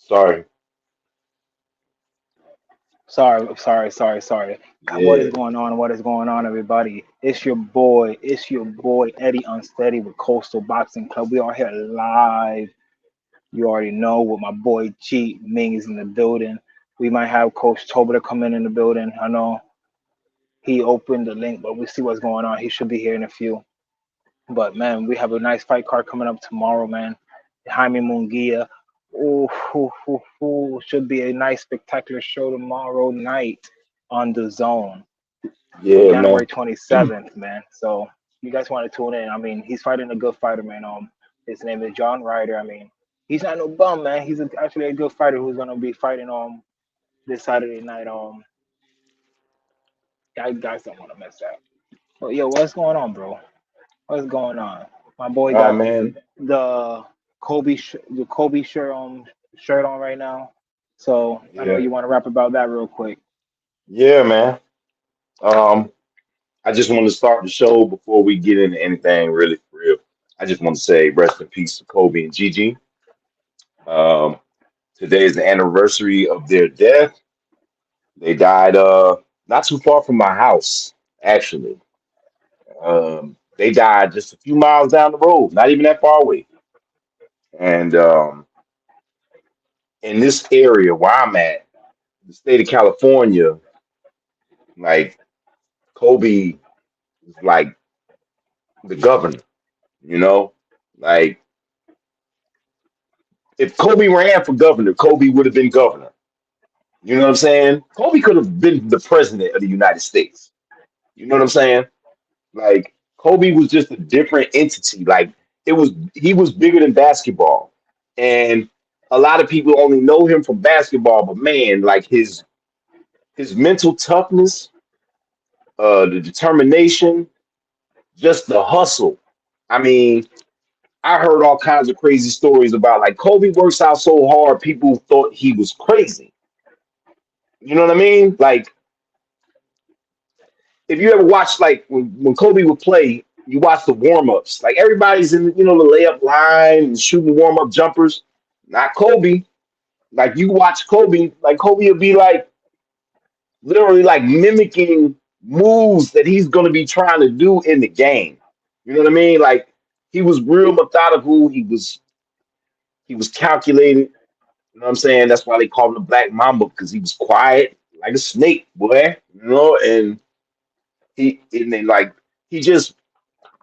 Sorry. Sorry. God, what is Yeah. going on? What is going on, everybody? It's your boy Eddie Unsteady with Coastal Boxing Club. We are here live. You already know with my boy G Ming is in the building. We might have Coach Tober to come in the building. I know he opened the link, but we see what's going on. He should be here in a few. But man, we have a nice fight card coming up tomorrow, man. Jaime Munguia. Should be a nice, spectacular show tomorrow night on the zone, Yeah, man. January 27th, man. So you guys want to tune in. I mean, he's fighting a good fighter, man. His name is John Ryder. I mean, he's not no bum, man. Actually a good fighter who's gonna be fighting this Saturday night. Guys don't want to mess that. But yo, what's going on, bro? What's going on? My boy All right, got man. the the Kobe shirt on right now. So I know Yeah. you want to rap about that real quick. Yeah, man. Um, I just want to start the show before we get into anything really for real. I just want to say rest in peace to Kobe and Gigi. Um, Today is the anniversary of their death. They died not too far from my house, actually. They died just a few miles down the road, not even that far away. And in this area where I'm at, the state of California, like Kobe is like the governor, you know? Like if Kobe ran for governor, Kobe would have been governor. You know what I'm saying? Kobe could have been the president of the United States. You know what I'm saying? Like Kobe was just a different entity. Like he was bigger than basketball. And a lot of people only know him from basketball, but man, like his mental toughness, the determination, just the hustle. I mean, I heard all kinds of crazy stories about like Kobe works out so hard, people thought he was crazy. You know what I mean? Like if you ever watch like when Kobe would play, you watch the warm ups. Like everybody's in the layup line and shooting warm up jumpers. Not Kobe. Like you watch Kobe, like Kobe will be like literally like mimicking moves that he's gonna be trying to do in the game. You know what I mean? Like he was real methodical. He was calculated. You know what I'm saying? That's why they called him the Black Mamba because he was quiet like a snake, boy. And and then like he just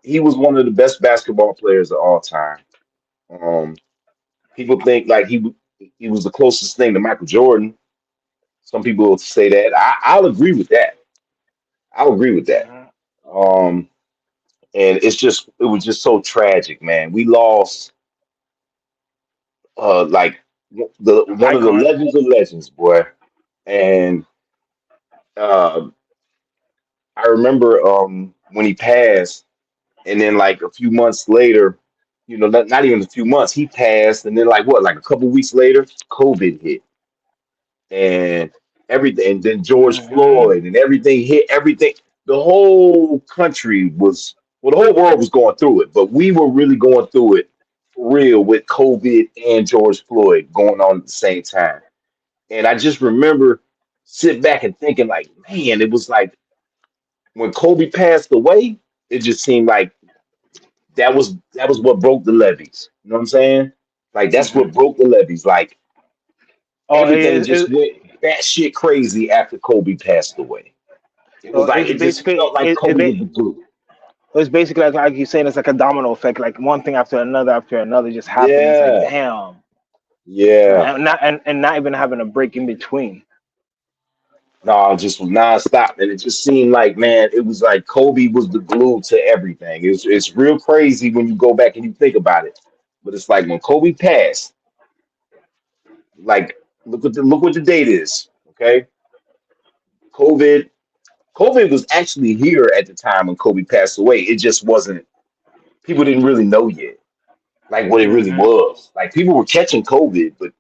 he was one of the best basketball players of all time. Um, People think like he was the closest thing to Michael Jordan. Some people will say that. I'll agree with that. I'll agree with that. Hmm. Um, and it was just so tragic, man. We lost like the one of the Icon. legends of legends, boy. And uh, I remember when he passed, and then like a few months later, not even a few months, he passed, and then like what, like a couple weeks later, COVID hit, and everything, and then George Hmm. Floyd, and everything hit, everything. The whole country was, well, the whole world was going through it, but we were really going through it for real with COVID and George Floyd going on at the same time. And I just remember sitting back and thinking, like, man, it was like when Kobe passed away, it just seemed like that was what broke the levees. You know what I'm saying? Like that's what Hmm. broke the levees. Like Oh, everything just went batshit crazy after Kobe passed away. It was so like it's it just basically felt like Kobe was the glue. it's basically like you saying it's like a domino effect, like one thing after another just happened. It's like Yeah, damn, yeah. and not even having a break in between. No, it just was nonstop, and it just seemed like, man, it was like Kobe was the glue to everything. It's real crazy when you go back and you think about it. But it's like when Kobe passed, like look what the date is. Okay, COVID COVID was actually here at the time when Kobe passed away. It just wasn't, people didn't really know yet, like what it really Hmm. was. Like people were catching COVID, but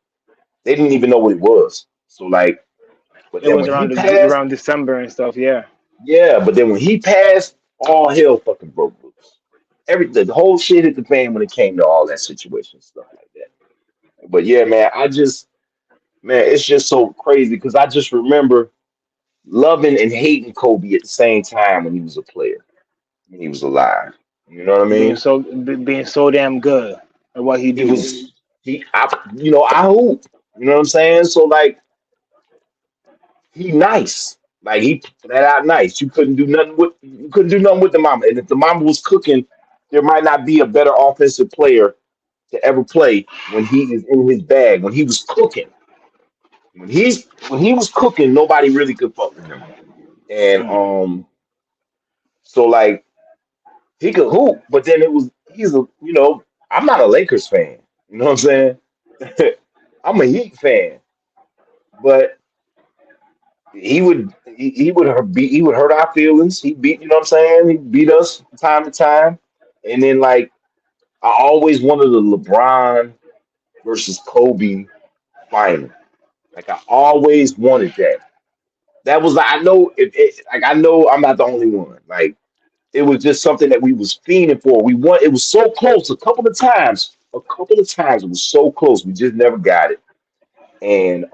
they didn't even know what it was. So like, but It then was when he around passed, around December and stuff. Yeah. yeah, but then when he passed, all hell fucking broke loose. The whole shit hit the fan when it came to all that situation, stuff like that. But yeah, man, I just man, it's just so crazy because I just remember loving and hating Kobe at the same time when he was a player, when he was alive. You know what I Being mean? being so damn good at what he He do. was I hoop. You know what I'm saying? So like he nice. Like he flat out nice. You couldn't do nothing with the mama. And if the mama was cooking, there might not be a better offensive player to ever play when he is in his bag. When he was cooking. When he was cooking, nobody really could fuck with him. And Mm. so like he could hoop, but then I'm not a Lakers fan. You know what I'm saying? I'm a Heat fan, but he would hurt our feelings. He beat you know what I'm saying? He beat us from time to time. And then like I always wanted a LeBron versus Kobe final. Like I always wanted that. That was like I know I'm not the only one. Like it was just something that we was fiending for. We want it was so close a couple of times. A couple of times it was so close. We just never got it. And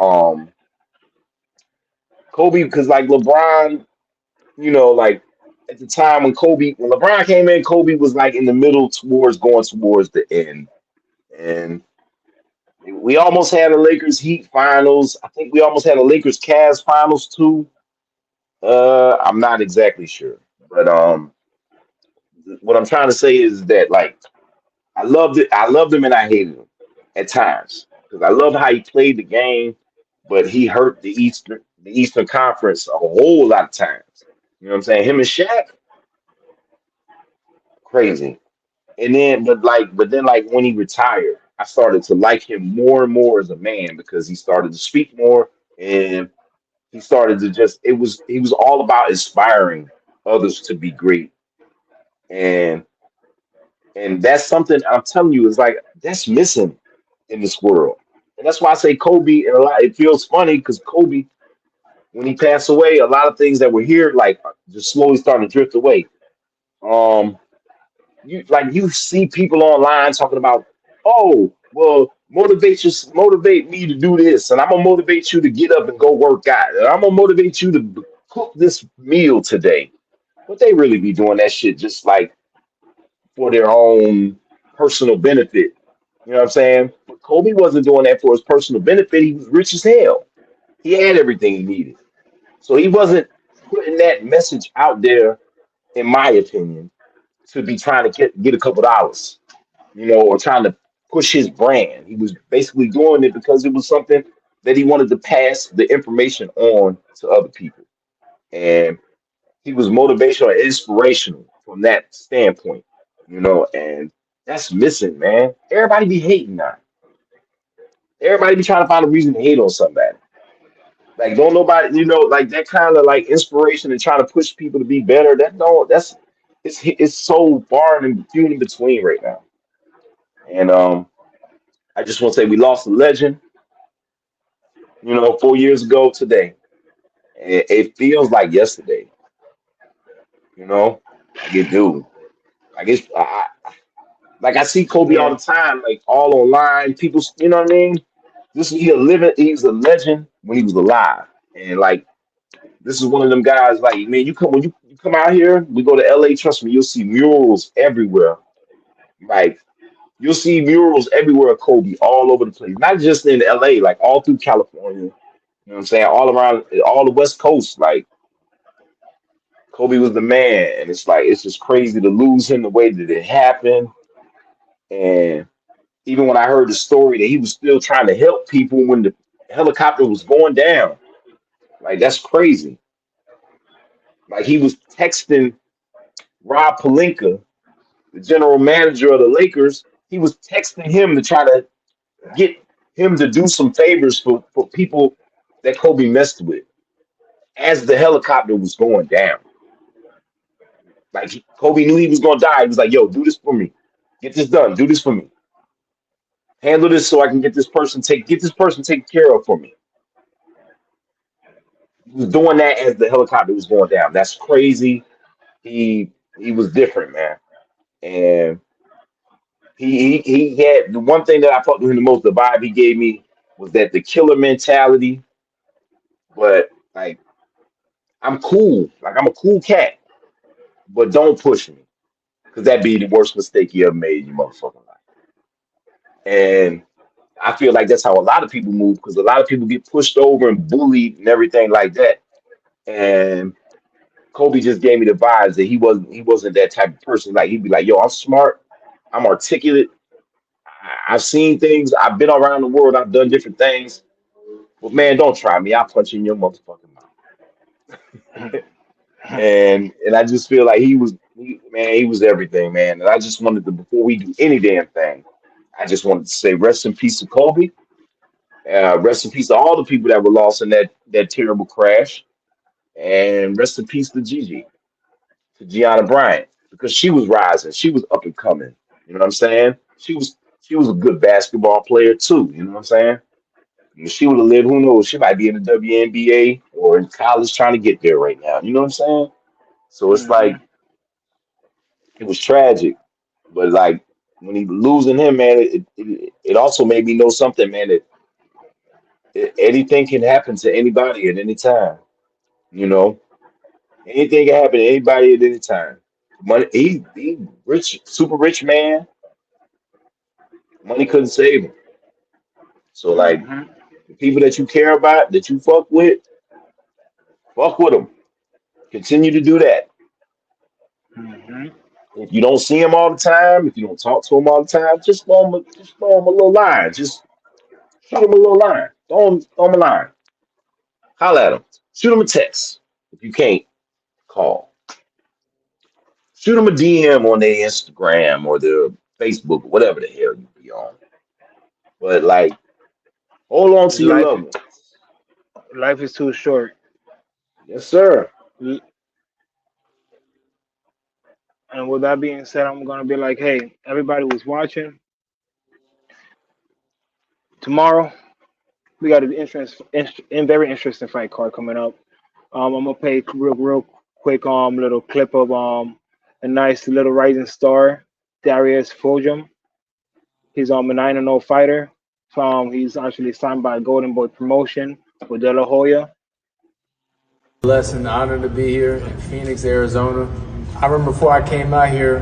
Kobe, because like LeBron, like at the time when LeBron came in, Kobe was like in the middle towards going towards the end. And we almost had a Lakers Heat finals. I think we almost had a Lakers Cavs finals too. I'm not exactly sure. But what I'm trying to say is that like I loved it. I loved him and I hated him at times because I loved how he played the game, but he hurt the Eastern Conference a whole lot of times. You know what I'm saying? Him and Shaq, crazy. But then when he retired, I started to like him more and more as a man because he started to speak more and he started to just he was all about inspiring others to be great. And and that's something I'm telling you is like that's missing in this world. And that's why I say Kobe and a lot it feels funny because Kobe, when he passed away, a lot of things that were here like just slowly starting to drift away. Um you see people online talking about, oh, well, motivate me to do this, and I'm gonna motivate you to get up and go work out, and I'm gonna motivate you to cook this meal today. But they really be doing that shit just like for their own personal benefit. You know what I'm saying? But Kobe wasn't doing that for his personal benefit. He was rich as hell. He had everything he needed. So he wasn't putting that message out there, in my opinion, to be trying to get a couple dollars, or trying to push his brand. He was basically doing it because it was something that he wanted to pass the information on to other people. And he was motivational and inspirational from that standpoint, and that's missing, man. Everybody be hating now. Everybody be trying to find a reason to hate on somebody. Like don't nobody, like that kind of like inspiration and trying to push people to be better. That don't that's it's so far and few in between right now. And I just want to say we lost a legend, 4 years ago today. And it feels like yesterday, you know, like it do. Like like I see Kobe all Yeah. the time, like all online. People, you know what I mean? He's a legend when he was alive. And like this is one of them guys, like, man, you come out here, we go to LA, trust me, you'll see murals everywhere. Like you'll see murals everywhere of Kobe all over the place. Not just in LA, like all through California. You know what I'm saying? All around all the West Coast. Like Kobe was the man. And it's like it's just crazy to lose him the way that it happened. And even when I heard the story that he was still trying to help people when the helicopter was going down. Like that's crazy. Like he was texting Rob Pelinka, the general manager of the Lakers. He was texting him to try to get him to do some favors for people that Kobe messed with as the helicopter was going down. Like Kobe knew he was gonna die. He was like, "Yo, do this for me. Get this done. Do this for me. Handle this so I can get this person taken care of for me." He was doing that as the helicopter was going down. That's crazy. He was different, man. And he had the one thing that I fucked with him the most. The vibe he gave me was that the killer mentality, but like I'm cool. Like I'm a cool cat, but don't push me. Because that'd be the worst mistake you ever made in your motherfucking life. And I feel like that's how a lot of people move because a lot of people get pushed over and bullied and everything like that. And Kobe just gave me the vibes that he wasn't that type of person. Like he'd be like, "Yo, I'm smart, I'm articulate, I've seen things, I've been around the world, I've done different things. But man, don't try me. I'll punch you in your motherfucking mouth." And I just feel like he was everything, man. And I just wanted to before we do any damn thing, I just wanted to say rest in peace to Kobe. Rest in peace to all the people that were lost in that terrible crash, and rest in peace to Gigi, to Gianna Bryant, because she was rising, she was up and coming. You know what I'm saying? She was a good basketball player too. You know what I'm saying? If she would have lived, who knows? She might be in the WNBA or in college trying to get there right now. You know what I'm saying? So it's Hmm. like it was tragic, but like when he losing him, man, it also made me know something, man. That anything can happen to anybody at any time. You know, anything can happen to anybody at any time. Money, he rich, super rich man. Money couldn't save him. So like Hmm. the people that you care about, that you fuck with them. Continue to do that. Hmm. If you don't see him all the time, if you don't talk to him all the time, just throw him a little line. Just shoot him a little line. Throw him a line. Holla at him. Shoot him a text. If you can't call, shoot them a DM on their Instagram or their Facebook or whatever the hell you be on. But like, hold on to your Life, loved ones. life is too short. Yes, sir. L- And with that being said, I'm gonna be like, hey, everybody who's watching, tomorrow we got an very interesting fight card coming up. I'm gonna play real quick little clip of a nice little rising star, Darius Fulgham. He's a 9-0 fighter. He's actually signed by Golden Boy Promotion with De La Hoya. Blessed and honored to be here in Phoenix, Arizona. I remember before I came out here,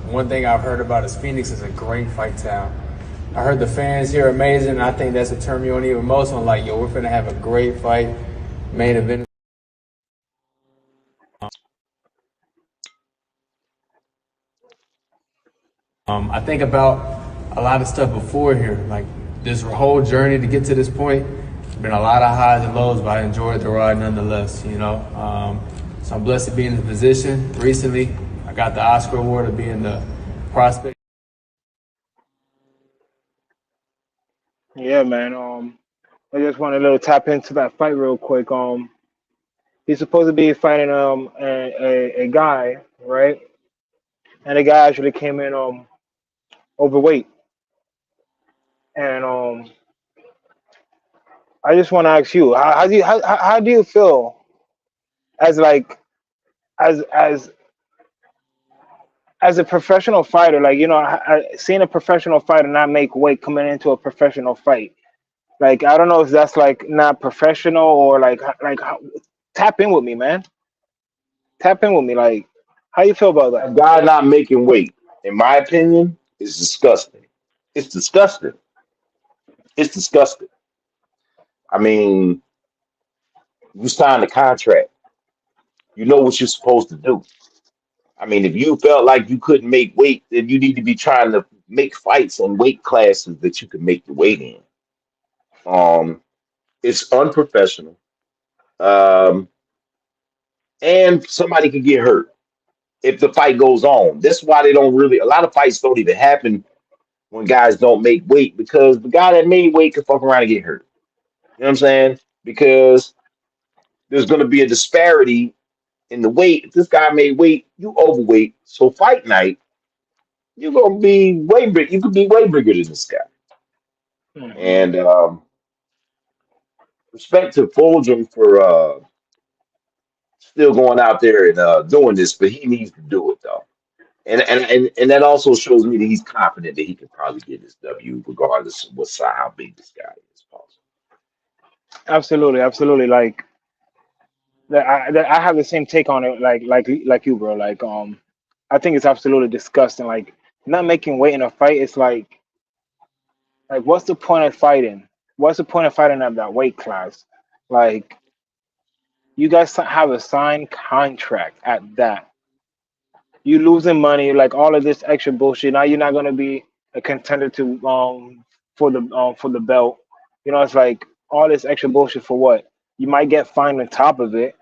one thing I've heard about is Phoenix is a great fight town. I heard the fans here are amazing, and I think that's what turned me on even most. I'm like, yo, we're finna have a great fight, main event. I think about a lot of stuff before here, like this whole journey to get to this point. Been a lot of highs and lows, but I enjoyed the ride nonetheless. So I'm blessed to be in this position. Recently, I got the Oscar award of being the prospect. Yeah, man. I just want to little tap into that fight real quick. He's supposed to be fighting a guy, right? And the guy actually came in overweight. And I just want to ask you, how do you feel as like as as as a professional fighter? Like seeing a professional fighter not make weight coming into a professional fight. Like I don't know if that's like not professional or tap in with me, man. Tap in with me. Like how you feel about A that? guy not making weight, in my opinion, is disgusting. It's disgusting. It's disgusting. I mean, you signed a contract. You know what you're supposed to do. I mean, if you felt like you couldn't make weight, then you need to be trying to make fights and weight classes that you can make the weight in. Um, it's unprofessional. Um, and somebody could get hurt if the fight goes on. That's why they don't really. A lot of fights don't even happen when guys don't make weight because the guy that made weight could fuck around and get hurt. You know what I'm saying? Because there's going to be a disparity in the weight. If this guy made weight, you overweight. So fight night, you're gonna be way big. You could be way bigger than this guy. Hmm. And respect to Fulgham for still going out there and doing this, but he needs to do it though. And that also shows me that he's confident that he can probably get this W, regardless of what side how big this guy is. Absolutely, absolutely. I have the same take on it. Like you, bro. I think it's absolutely disgusting. Like not making weight in a fight. It's like what's the point of fighting? What's the point of fighting at that weight class? Like you guys have a signed contract at that. You losing money, like all of this extra bullshit. Now you're not gonna be a contender to for the belt. You know, it's like all this extra bullshit for what? You might get fined on top of it.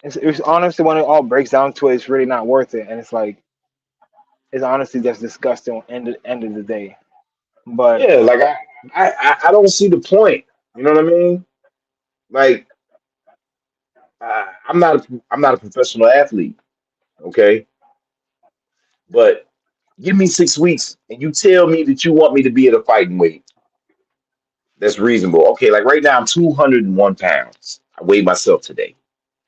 It's honestly when it all breaks down to it, it's really not worth it. And it's like it's honestly just disgusting. End of the day, but Yeah, like I don't see the point. You know what I mean? Like I'm not a professional athlete, okay? But give me 6 weeks and you tell me that you want me to be at a fighting weight. That's reasonable. Okay, like right now I'm 201 pounds. I weighed myself today,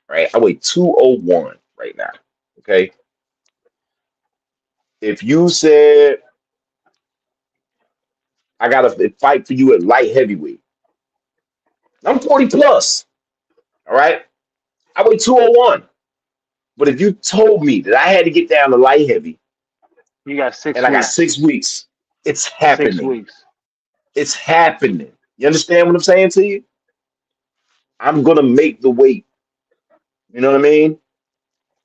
right? I weigh 201 right now. Okay. If you said I gotta fight for you at light heavyweight, I'm 40 plus. All right. I weigh 201. But if you told me that I had to get down to light heavy you got and six I got weeks. 6 weeks, it's 6 weeks. happening. It's happening. You understand what I'm saying to you? I'm gonna make the weight. You know what I mean?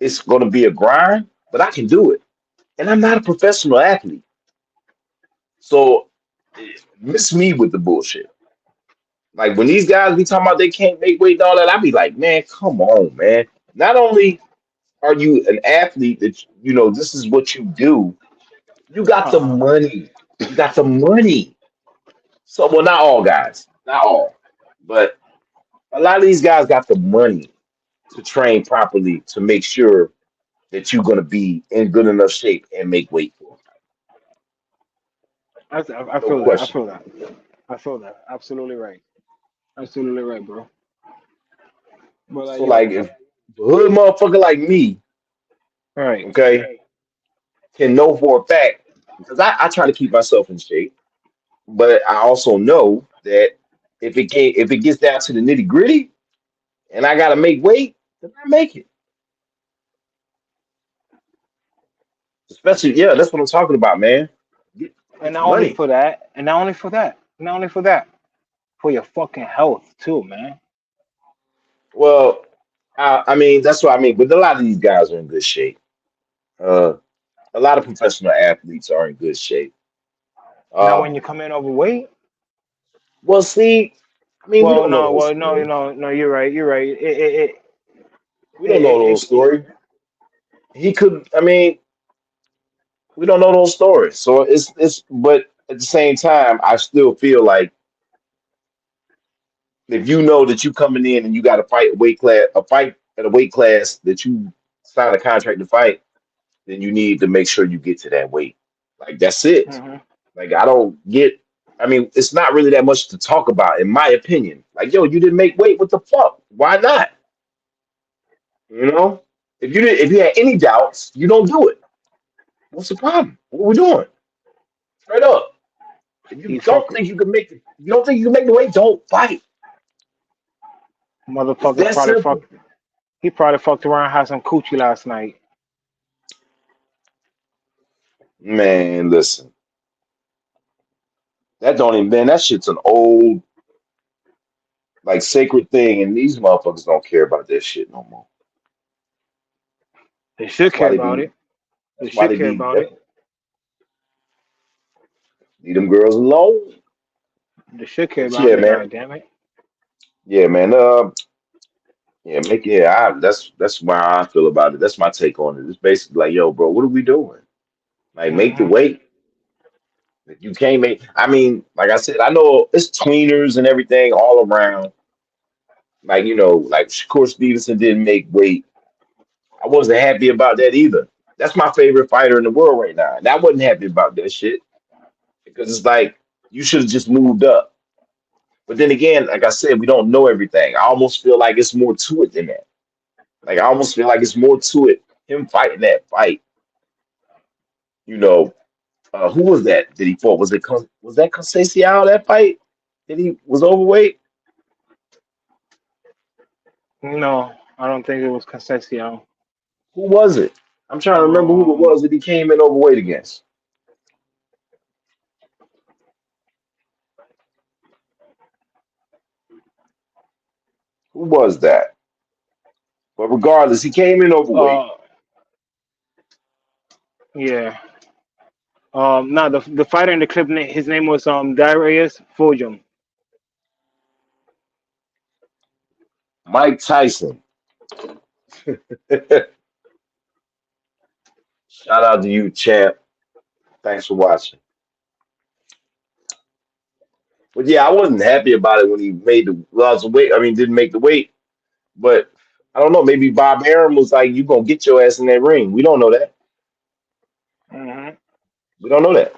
It's gonna be a grind, but I can do it. And I'm not a professional athlete. So miss me with the bullshit. Like when these guys be talking about they can't make weight and all that, I be like, man, come on, man. Not only are you an athlete that you know this is what you do, you got the Uh huh. money. You got the money. So well, not all guys, not all, but a lot of these guys got the money to train properly to make sure that you're gonna be in good enough shape and make weight for a fight. I No feel that. I question. feel that. I feel that. Absolutely right. Absolutely right, bro. But So like yo, if a hood motherfucker like me, right. okay, can know for a fact because I try to keep myself in shape, but I also know that if it gets down to the nitty gritty and I gotta make weight, then I make it. Especially, yeah, that's what I'm talking about, man. Get, And get the not only money. for that, and not only for that, not only for that, for your fucking health too, man. Well, I mean, that's what I mean. But a lot of these guys are in good shape. Uh, a lot of professional athletes are in good shape. Now, Uh, when you come in overweight, well, see, I mean, we don't know the whole story. no. You're right. You're right. We don't know the whole It story. He could, I mean, we don't know those stories. So but at the same time, I still feel like if you know that you coming in and you got to fight a fight at a weight class that you signed a contract to fight, then you need to make sure you get to that weight. Like that's it. hmm Like I don't get. I mean, it's not really that much to talk about, in my opinion. Like, yo, you didn't make weight. What the fuck? Why not? You know, if you had any doubts, you don't do it. What's the problem? What are we doing? Straight up. If you he don't fuck think you can make it, you don't think you can make the weight, don't fight. It's motherfucker that probably simple. fucked. He probably fucked around, had some coochie last night. Man, listen, that don't even man, that shit's an old like sacred thing, and these motherfuckers don't care about that shit no more. They should That's care why they about be it. They that's why should they care be about it. leave them girls alone. They should care But about yeah, it. man. God damn it. Yeah, man. Yeah, that's why I feel about it. That's my take on it. It's basically like, yo, bro, what are we doing? Like, make the hmm weight. If you can't make, I mean, like I said, I know it's tweeners and everything all around. Like, you know, like Shakur Stevenson didn't make weight. I wasn't happy about that either. That's my favorite fighter in the world right now. And I wasn't happy about that shit because it's like you should have just moved up. But then again, like I said, we don't know everything. I almost feel like it's more to it than that. Like I almost feel like it's more to it. Him fighting that fight, you know, who was that he fought? Was that Conceição that fight? Did he was overweight? No, I don't think it was Conceição. Who was it? I'm trying to remember who it Um, was that he came in overweight against. Who was that? But regardless, he came in overweight. uh, yeah. No, the fighter in the clip, his name was Darius Fulgham. Mike Tyson. Shout out to you, champ. Thanks for watching. But yeah, I wasn't happy about it when he made the lost the weight. I mean, didn't make the weight. But I don't know. Maybe Bob Arum was like, "You gonna get your ass in that ring." We don't know that. Hmm. We don't know that.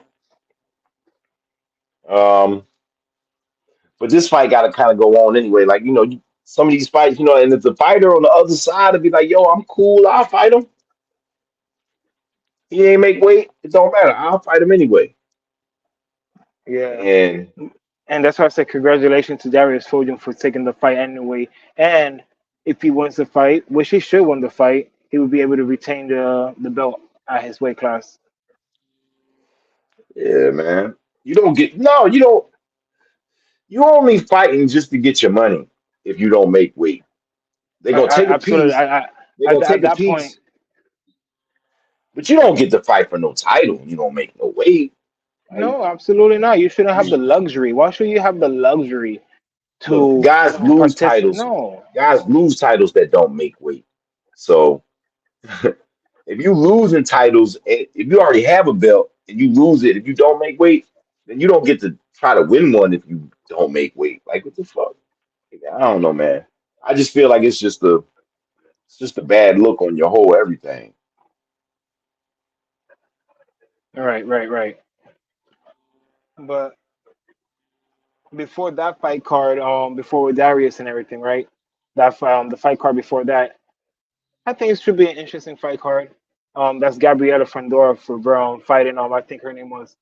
Um, but this fight got to kind of go on anyway. Like some of these fights, and if the fighter on the other side would be like, "Yo, I'm cool. I'll fight him. He ain't make weight. It don't matter. I'll fight him anyway." Yeah. And And that's why I said congratulations to Darius Fulgham for taking the fight anyway. And if he wins the fight, which he should win the fight, he would be able to retain the belt at his weight class. yeah, man, you don't get no. You don't. You only fighting just to get your money if you don't make weight. They're gonna take a Absolutely. piece. They're gonna At take a that point, piece, but you don't get to fight for no title. You don't make no weight. Like no, absolutely not. You shouldn't have the luxury. Why should you have the luxury look, to guys lose participate? titles. No. Guys lose titles that don't make weight. So if you lose in titles, if you already have a belt and you lose it, if you don't make weight, then you don't get to try to win one if you don't make weight. Like what the fuck? I don't know, man. I just feel like it's just a bad look on your whole everything. Right, right, right. But before that fight card, before with Darius and everything, right? The fight card before that, I think it should be an interesting fight card. That's Gabriela Fundora for fighting. I think her name was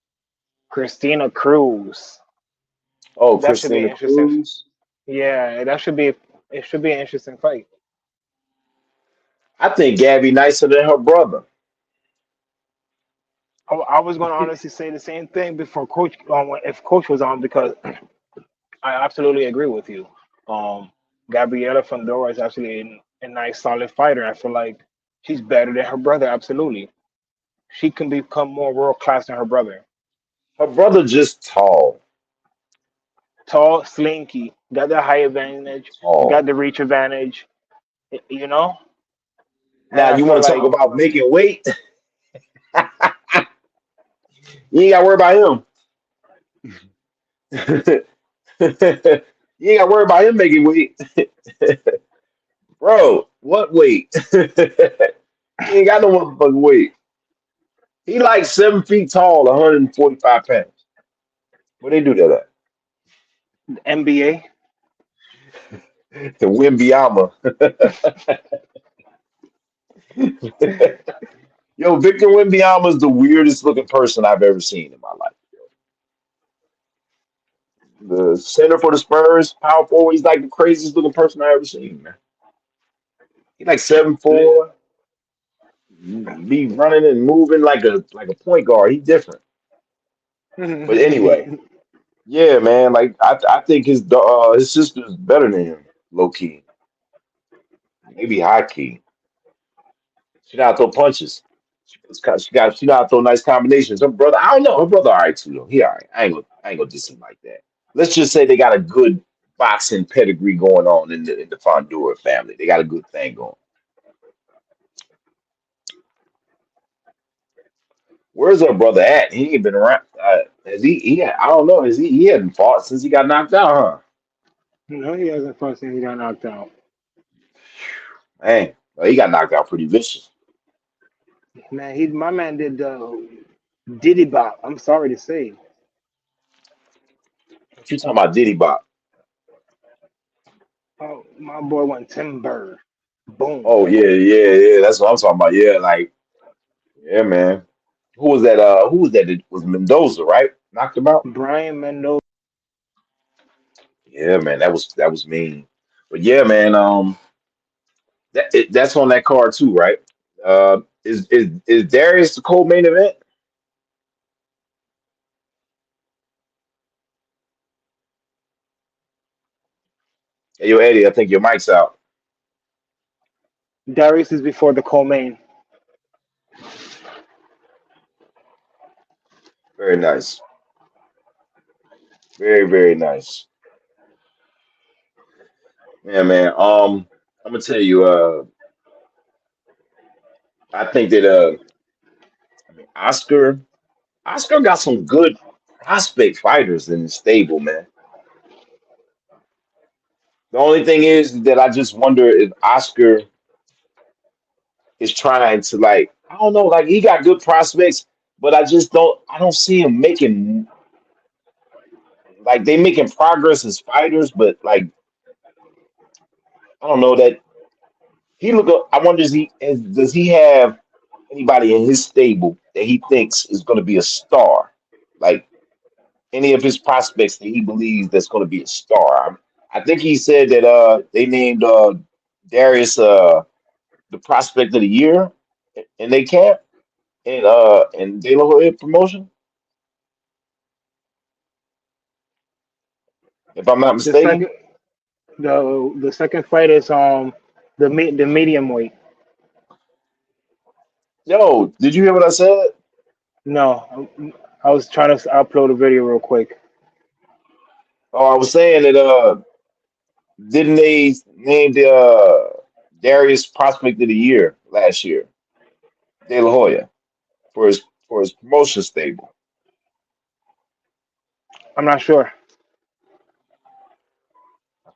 Christina Cruz. Oh, That should be Christina interesting. Cruz. Yeah, that should be. It should be an interesting fight. I think Gabby nicer than her brother. I was going to honestly say the same thing before Coach, if Coach was on, because I absolutely agree with you. Um, Gabriela Fundora is actually a nice, solid fighter. I feel like she's better than her brother. Absolutely, she can become more world class than her brother. Her brother just tall, Tall, slinky, got the height advantage, got tall. the reach advantage. You know, and Now I you feel want to talk like about making weight? You ain't got to worry about him. You ain't got to worry about him making weight, bro. What weight? He ain't got no motherfucking weight. He like 7 feet tall, 145 pounds. Where they do that NBA. at? The Wimbyama. Yo, Victor Wimbyama is the weirdest looking person I've ever seen in my life. The center for the Spurs, power forward, he's like the craziest looking person I ever seen, man. He like 7'4", be running and moving like a point guard. He different. But anyway, yeah, man. Like I think his sister's better than him, low key, maybe high key. She know how to throw punches. She know how to throw nice combinations. Her brother, I don't know. Her brother, all right too though. He all right. I ain't gonna diss him like that. Let's just say they got a good boxing pedigree going on in the Fondura family. They got a good thing going. Where's her brother at? He ain't been around. Has he? I don't know. Has he? He hasn't fought since he got knocked out, huh? No, he hasn't fought since he got knocked out. Man, well, he got knocked out pretty vicious. Man, my man did Diddy Bop. I'm sorry to say. What you talking about, Diddy Bop? Oh, my boy went Timber. Boom. Oh yeah. That's what I'm talking about. Yeah, like yeah, man. Who was that? Who was that? It was Mendoza, right? Knocked him out. Brian Mendoza. Yeah, man, that was mean. But yeah, man, that's on that card too, right? Is Darius the co-main event? Hey, yo, Eddie, I think your mic's out. Darius is before the co-main. Very nice, very nice. Yeah, man. I'm gonna tell you. I think that I mean, Oscar got some good prospect fighters in the stable, man. The only thing is that I just wonder if Oscar is trying to like I don't know, like he got good prospects, but I don't see him making like they making progress as fighters, but like I don't know that he look. I wonder does he have anybody in his stable that he thinks is going to be a star, like any of his prospects that he believes that's going to be a star. I think he said that they named Darius the prospect of the year in they camp in De La Hoya promotion, if I'm not The mistaken. second the second fight is the medium weight. Yo, did you hear what I said? No, I was trying to upload a video real quick. Oh, I was saying that didn't they name the Darius prospect of the year last year, De La Hoya, for his promotion stable. I'm not sure. I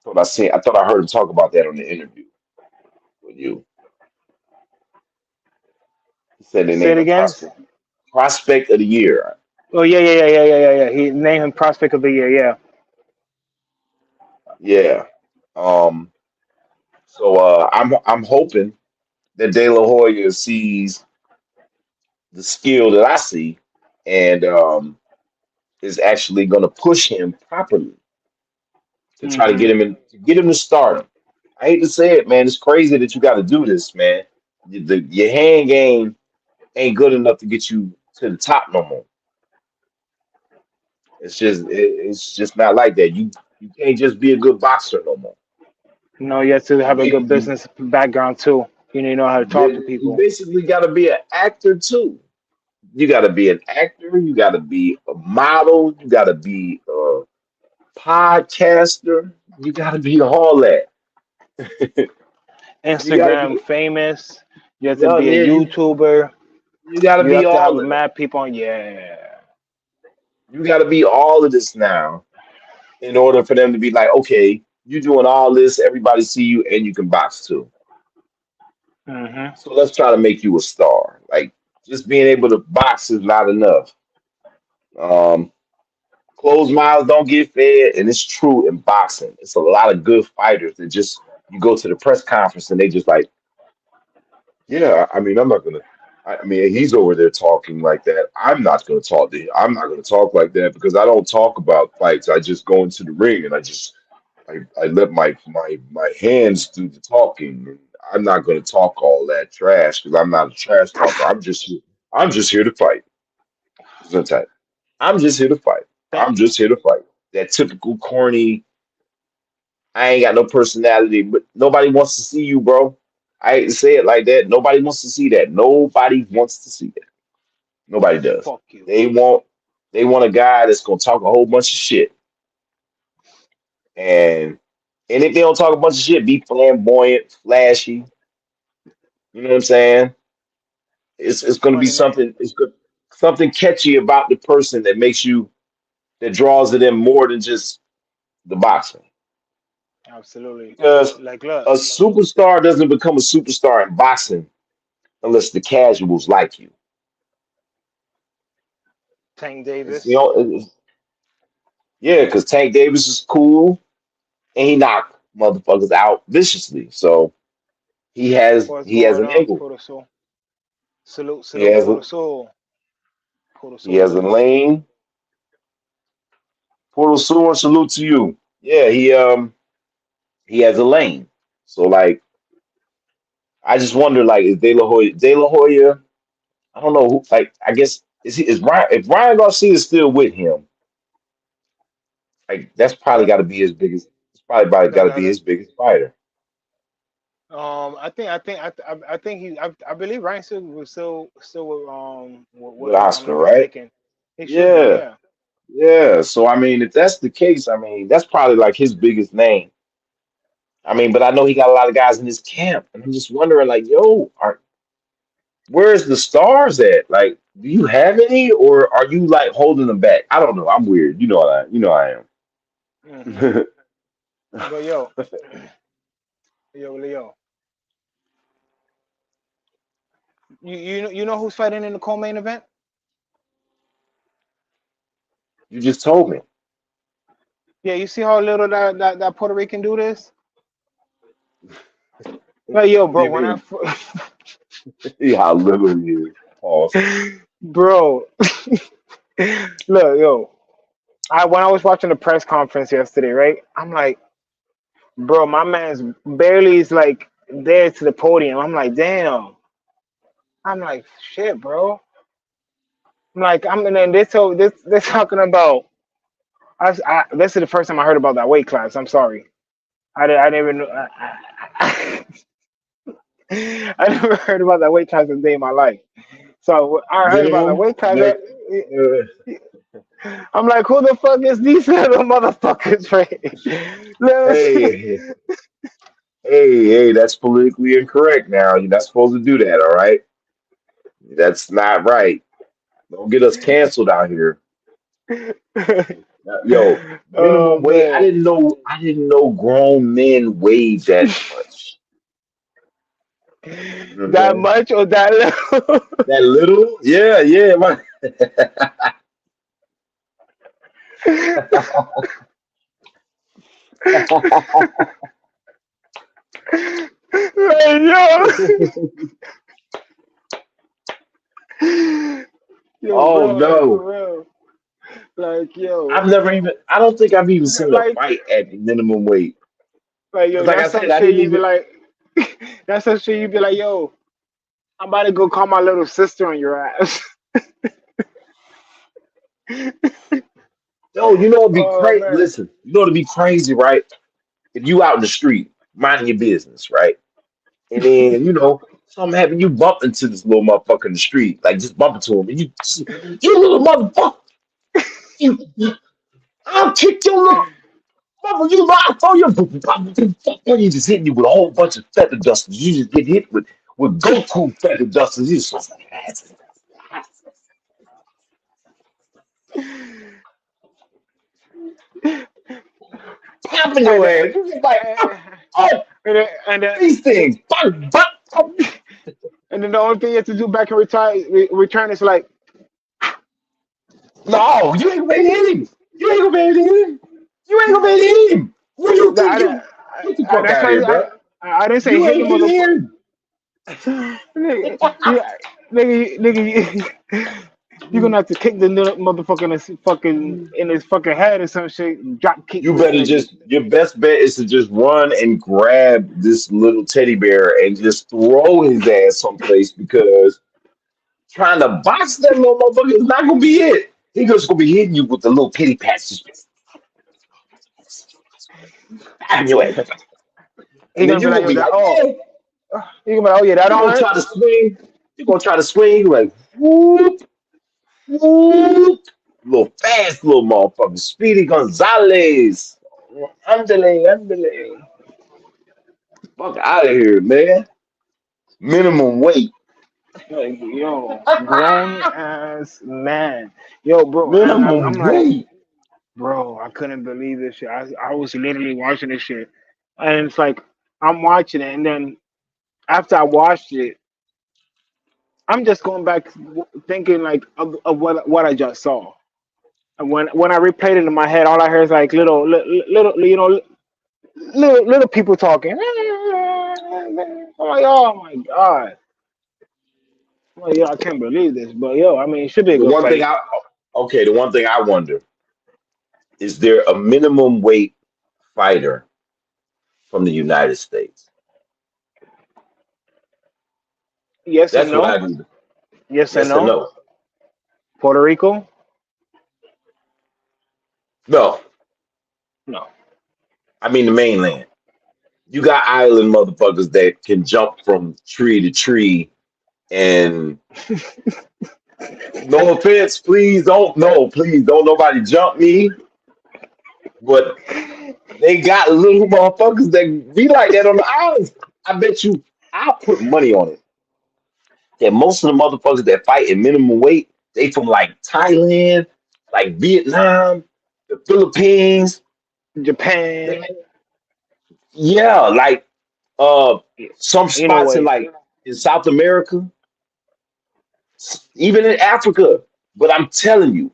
thought I heard him talk about that on the interview with you. He said they Say it named a again. prospect of the year. Oh yeah. He named him prospect of the year. Yeah. Yeah. Um. So I'm hoping that De La Hoya sees the skill that I see, and is actually going to push him properly to try to Hmm. get him to stardom. I hate to say it, man. It's crazy that you got to do this, man. Your hand game ain't good enough to get you to the top no more. It's just not like that. You can't just be a good boxer no more. No, you have to You have a ba- good business background too. You need to know how to talk to you people. basically got to be an actor too. You got to be an actor. You got to be a model. You got to be a podcaster. You got to be all that. You got to Instagram be famous. You have to yeah, be a yeah. YouTuber. You got to You be have to have all of that. mad people on. Yeah. You got to be all of this now in order for them to be like, okay, you doing all this, everybody see you, and you can box too. Hmm. So let's try to make you a star. Like just being able to box is not enough. Um, Closed mouths don't get fed, and it's true in boxing. It's a lot of good fighters that just you go to the press conference and they just like, yeah, I mean, I'm not gonna. I mean, he's over there talking like that. I'm not gonna talk to him. I'm not gonna talk like that because I don't talk about fights. I just go into the ring and I let my hands do the talking. And I'm not gonna talk all that trash because I'm not a trash talker. I'm just here to fight. Sometimes I'm just here to fight. Thank, I'm just here to fight. That typical corny. I ain't got no personality, but nobody wants to see you, bro. I hate to say it like that. Nobody wants to see that. Nobody wants to see that. Nobody does. fuck you. They want they want a guy that's gonna talk a whole bunch of shit. And if they don't talk a bunch of shit, be flamboyant, flashy. You know what I'm saying? It's gonna be Funny man. something it's good something catchy about the person that makes you that draws it in more than just the boxing. Absolutely. Because Like look, a superstar doesn't become a superstar in boxing unless the casuals like you. Tank It's, you Davis. know, yeah, because Tank Davis is cool and he knocked motherfuckers out viciously. So What's he has going an on, angle. Porto? Salute, He salute, has Porto a Sol. he has a Salute. lane. Portal Sewer, salute to you. Yeah, he has a lane. So like I just wonder like is De La Hoya, I don't know who like I guess is Ryan if Ryan Garcia is still with him, like that's probably That gotta be his biggest it's probably about that gotta that. be his biggest fighter I think I believe Ryan still with if I'm Oscar, not right? mistaken. He should be, Yeah. yeah. Yeah. So I mean if that's the case, I mean that's probably like his biggest name. I mean, but I know he got a lot of guys in his camp, and I'm just wondering, like, yo, where's the stars at? Like, do you have any, or are you like holding them back? I don't know. I'm weird. You know I Hmm. am. But yo, Leo, you know who's fighting in the co-main event? You just told me. Yeah, you see how little that Puerto Rican dude is? Like, yo, What do bro, you when mean? See how little he is. Pause. bro, look, yo, when I was watching the press conference yesterday, right? I'm like, bro, my man's barely is like there to the podium. I'm like, damn. I'm like, shit, bro. I'm like, and then they're talking about. This is the first time I heard about that weight class. I'm sorry. I didn't even know. I never heard about that weight class a day in my life. So I heard about that Minimum. weight class. Never, uh, I'm like, who the fuck is these little motherfuckers, right? hey, hey, that's politically incorrect. Now you're not supposed to do that. All right, that's not right. Don't get us canceled out here. Yo, Oh minimum weight. man, I didn't know grown men weighed that much. You know what I'm that saying? much or that little? That little? Yeah, yeah. Like, yo, Oh bro, like no. for real, like yo, I've never even I don't think I've even seen a like fight at minimum weight. yo, Because like I that's some said, I shit didn't you be even like, that's some shit you be like, yo, I'm about to go call my little sister on your ass. no, you know it'd be Oh crazy. man. Listen, you know it'd be crazy, right? If you out in the street, minding your business, right? And then, something happened, you bump into this little motherfucker in the street, like just bump into him, and you little motherfucker, you, I'll kick your little mother, you lie for you just hitting you with a whole bunch of feather dusters. You just get hit with Goku feather dusters. You just popping And, your ass. You just like, oh, and then these things. But, and then the only thing you have to do back in return is like, no, you ain't gonna be able to hit him. You ain't gonna be able to hit him. You ain't gonna be able to hit him. What do you think I, you get the fuck that's out of why here, bro? I didn't say You hit the ain't gonna hit motherfucker. him. Nigga, you're gonna have to kick the little motherfucker in his fucking head or some shit. Drop kick You this better nigga. just your best bet is to just run and grab this little teddy bear and just throw his ass someplace because trying to box that little motherfucker is not gonna be it. He just gonna be hitting you with the little kitty pats, just stabbing your ass, He and then gonna be you're like, gonna yo, be that. like, Oh, yeah. he gonna be like, oh yeah, that You're don't gonna hurt. try to swing. You're gonna try to swing. You're like, whoop, whoop. Little fast little motherfucker, Speedy Gonzalez. Underlay, underlay. Fuck out of here, man. Minimum weight. Like, yo, grown ass man. Yo, bro, and I'm Minimum like, weight. bro, I couldn't believe this shit. I was literally watching this shit, and it's like I'm watching it, and then after I watched it, I'm just going back thinking like of what I just saw. And when I replayed it in my head, all I heard is like little little people talking. I'm like, oh my god. I'm like, yo, I can't believe this, but yo, I mean, it should be a The good one thing fight. I okay, the one thing I wonder is there a minimum weight? fighter from the United States? Yes and That's what I no. do. Yes and Yes and no. no. Puerto Rico? No, No. I mean the mainland. You got island motherfuckers that can jump from tree to tree, and no offense, please don't, no, please don't nobody jump me, but they got little motherfuckers that be like that on the islands. I bet you, I'll put money on it that most of the motherfuckers that fight at minimum weight, they from like Thailand, like Vietnam, the Philippines. Japan. Yeah, like uh some You know spots in what? like in South America, even in Africa. But I'm telling you,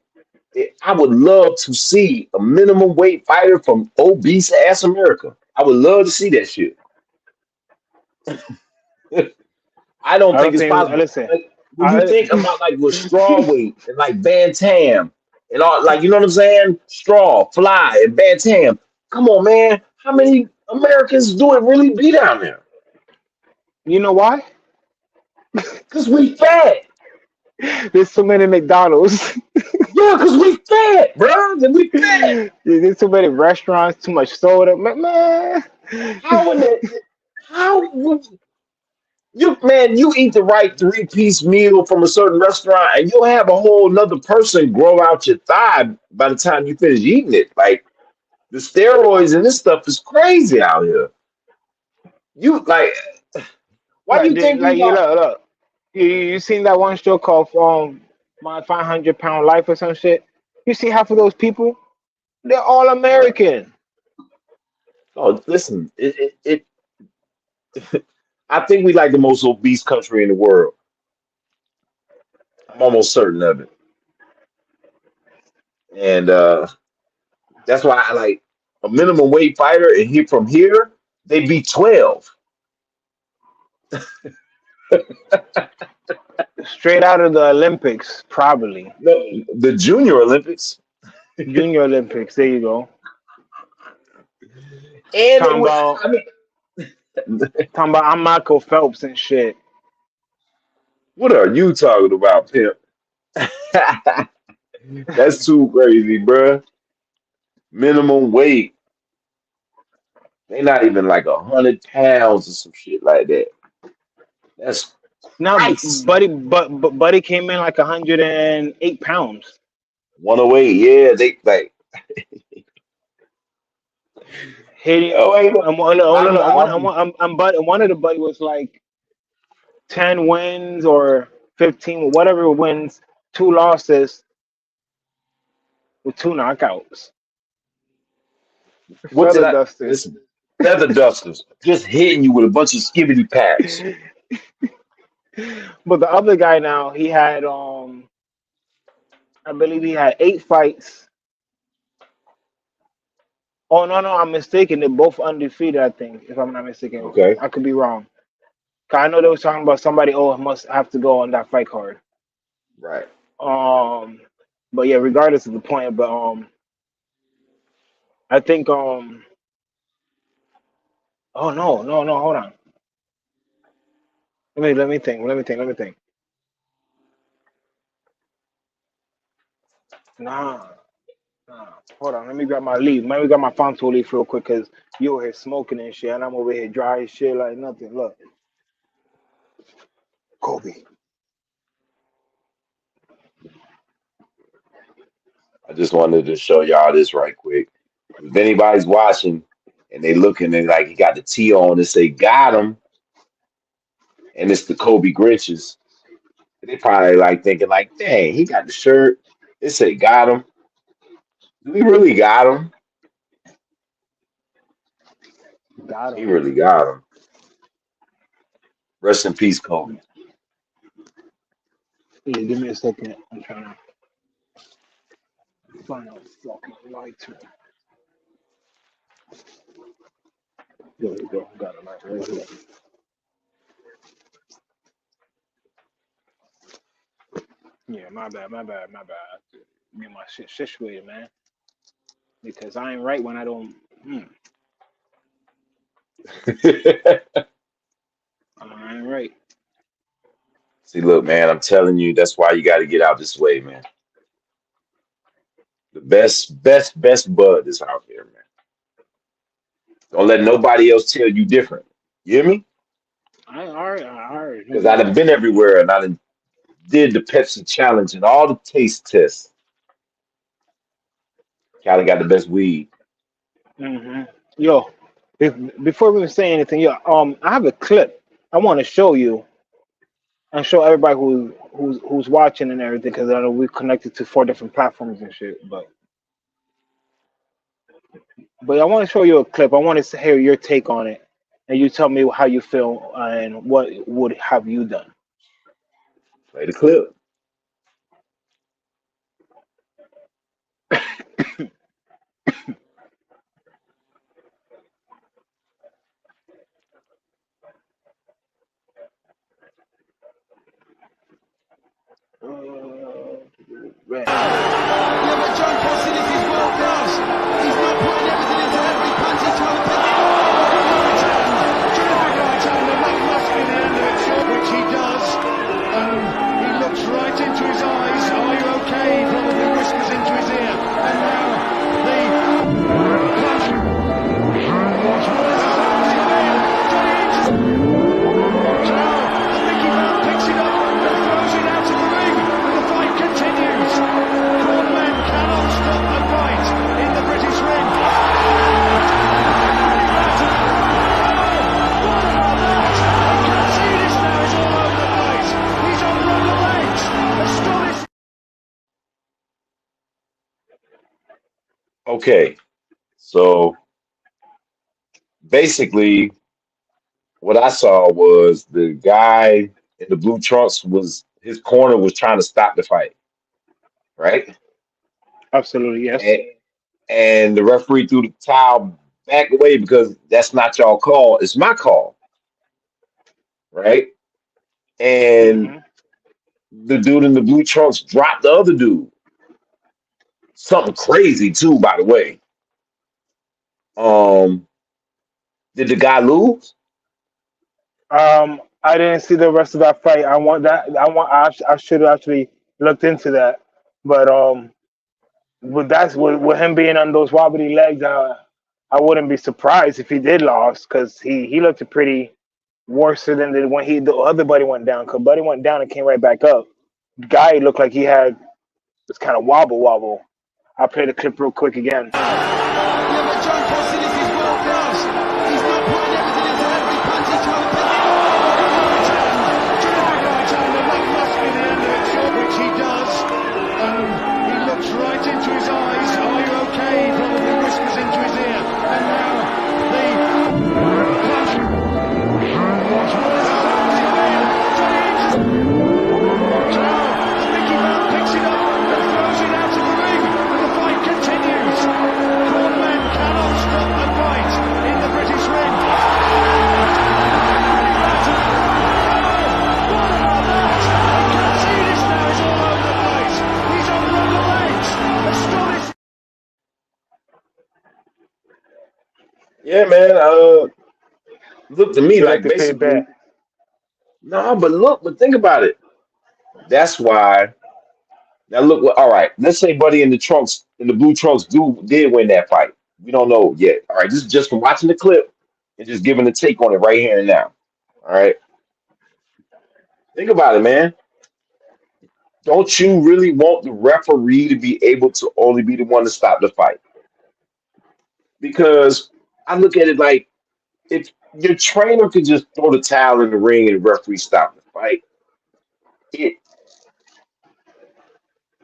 I would love to see a minimum weight fighter from obese ass America. I would love to see that shit. I don't I think don't it's think. possible. Listen, Like when you I think about like with straw weight and like Van Tam and all, like you know what I'm saying? Straw, fly, and Van Tam. Come on, man. How many Americans do it really be down there? you know why? Cause we fat. There's so many McDonald's. Yeah, cause we fat, bro. We fat. There's too many restaurants. Too much soda. Man, How in the how would you man? You eat the right three-piece meal from a certain restaurant, and you'll have a whole nother person grow out your thigh by the time you finish eating it. Like the steroids and this stuff is crazy out here. You like, why do like, you think we like you got? look. You seen that one show called My 500 Pound Life or some shit? You see half of those people? They're all American. Oh, listen, I think we like the most obese country in the world. I'm almost certain of it, and that's why I like a minimum weight fighter. And here from here, they be 12. Straight out of the Olympics, probably. No, the Junior Olympics, Junior Olympics. There you go. and they Talking would. about I mean, talking about I'm Michael Phelps and shit. what are you talking about, pimp? That's too crazy, bruh. Minimum weight. They not even like 100 pounds or some shit like that. That's Now, Christ. but Buddy came in like 108 pounds. 108, yeah. They like, Hitting. oh, ain't no, One of the Buddy was like 10 wins or 15, whatever wins, 2 losses with 2 knockouts. what did Feather I duster. listen? Feather dusters just hitting you with a bunch of skibbity packs. But the other guy now, he had I believe he had 8 fights. Oh no, I'm mistaken. They're both undefeated, I think, if I'm not mistaken. Okay, I could be wrong. 'Cause I know they was talking about somebody, oh, must have to go on that fight card. right. Um but yeah, regardless of the point, but I think oh no, hold on. Let me think. Nah, nah. Hold on, let me grab my leaf. Let me grab my Fonto leaf real quick because you over here smoking and shit, and I'm over here dry as shit like nothing. Look, Kobe. I just wanted to show y'all this right quick. If anybody's watching and they looking and like he got the T on and say got him, and it's the Kobe Grinches, they probably like thinking like, dang, he got the shirt. It say got him. Do we really got him? Got He him. really got him. Rest in peace, Kobe. Yeah, give me a second. I'm trying to find out fucking lighter. There we go. Got it right here. Yeah, my bad. Get my shit situated, man. Because I ain't right when I don't Hmm. All right. See, look, man, I'm telling you, that's why you got to get out this way, man. The best bud is out there, man. Don't let nobody else tell you different. You hear me? All right. Because I done been everywhere and I done did the Pepsi challenge and all the taste tests. Cali got the best weed. Mm-hmm. Yo, before we even say anything, I have a clip I want to show you and show everybody who's watching and everything because I know we're connected to 4 different platforms and shit. But I want to show you a clip. I want to hear your take on it, and you tell me how you feel and what would have you done. Play the clip. Right. Yeah, but John Poston is his world class. He's not putting everything into every punch he's trying to pick it. Terrific right hand, and that must be the end of it, which he does. He looks right into his eyes. Are you okay? He probably whispers into his ear. And now the punch. Watch what this is happening here. And Mickey Mouse picks it up and throws it out of the ring. And the fight continues. Four men cannot stop the fight in the British ring. Okay, so basically, what I saw was the guy in the blue trunks was his corner was trying to stop the fight, right? Absolutely, yes. And, and the referee threw the towel back away because that's not y'all call, it's my call, right? And Hmm. the dude in the blue trunks dropped the other dude. Something crazy too, by the way. Um, did the guy lose? I didn't see the rest of that fight. I want that. I should have actually looked into that. But that's with him being on those wobbly legs. I wouldn't be surprised if he did lose because he looked pretty worse than when the other buddy went down. Because buddy went down and came right back up. Guy looked like he had this kind of wobble. I'll play the clip real quick again. Yeah, but John Poston is his world class. He's not putting everything into every punch he's trying to pick it. Terrific right hand, and that must be the end of it, which he does. He looks right into his eyes. Are you okay? He probably whispers into his ear. And now the punch. Watch what this is happening here. And Mickey Mouse picks it up and throws it out of the ring. And the fight continues. Four men cannot stop the fight in the British ring. What about that? You can see this now. It's all over the place. He's on rubber legs. Astonishing. Yeah, man. Look to me He like looked pretty bad. basically, no, but think about it. That's why. Now look, all right. Let's say Buddy in the trunks, in the blue trunks, did win that fight. We don't know yet. All right, this is just from watching the clip and just giving a take on it right here and now. All right, think about it, man. Don't you really want the referee to be able to only be the one to stop the fight? Because I look at it like if your trainer could just throw the towel in the ring and the referee stop the fight, it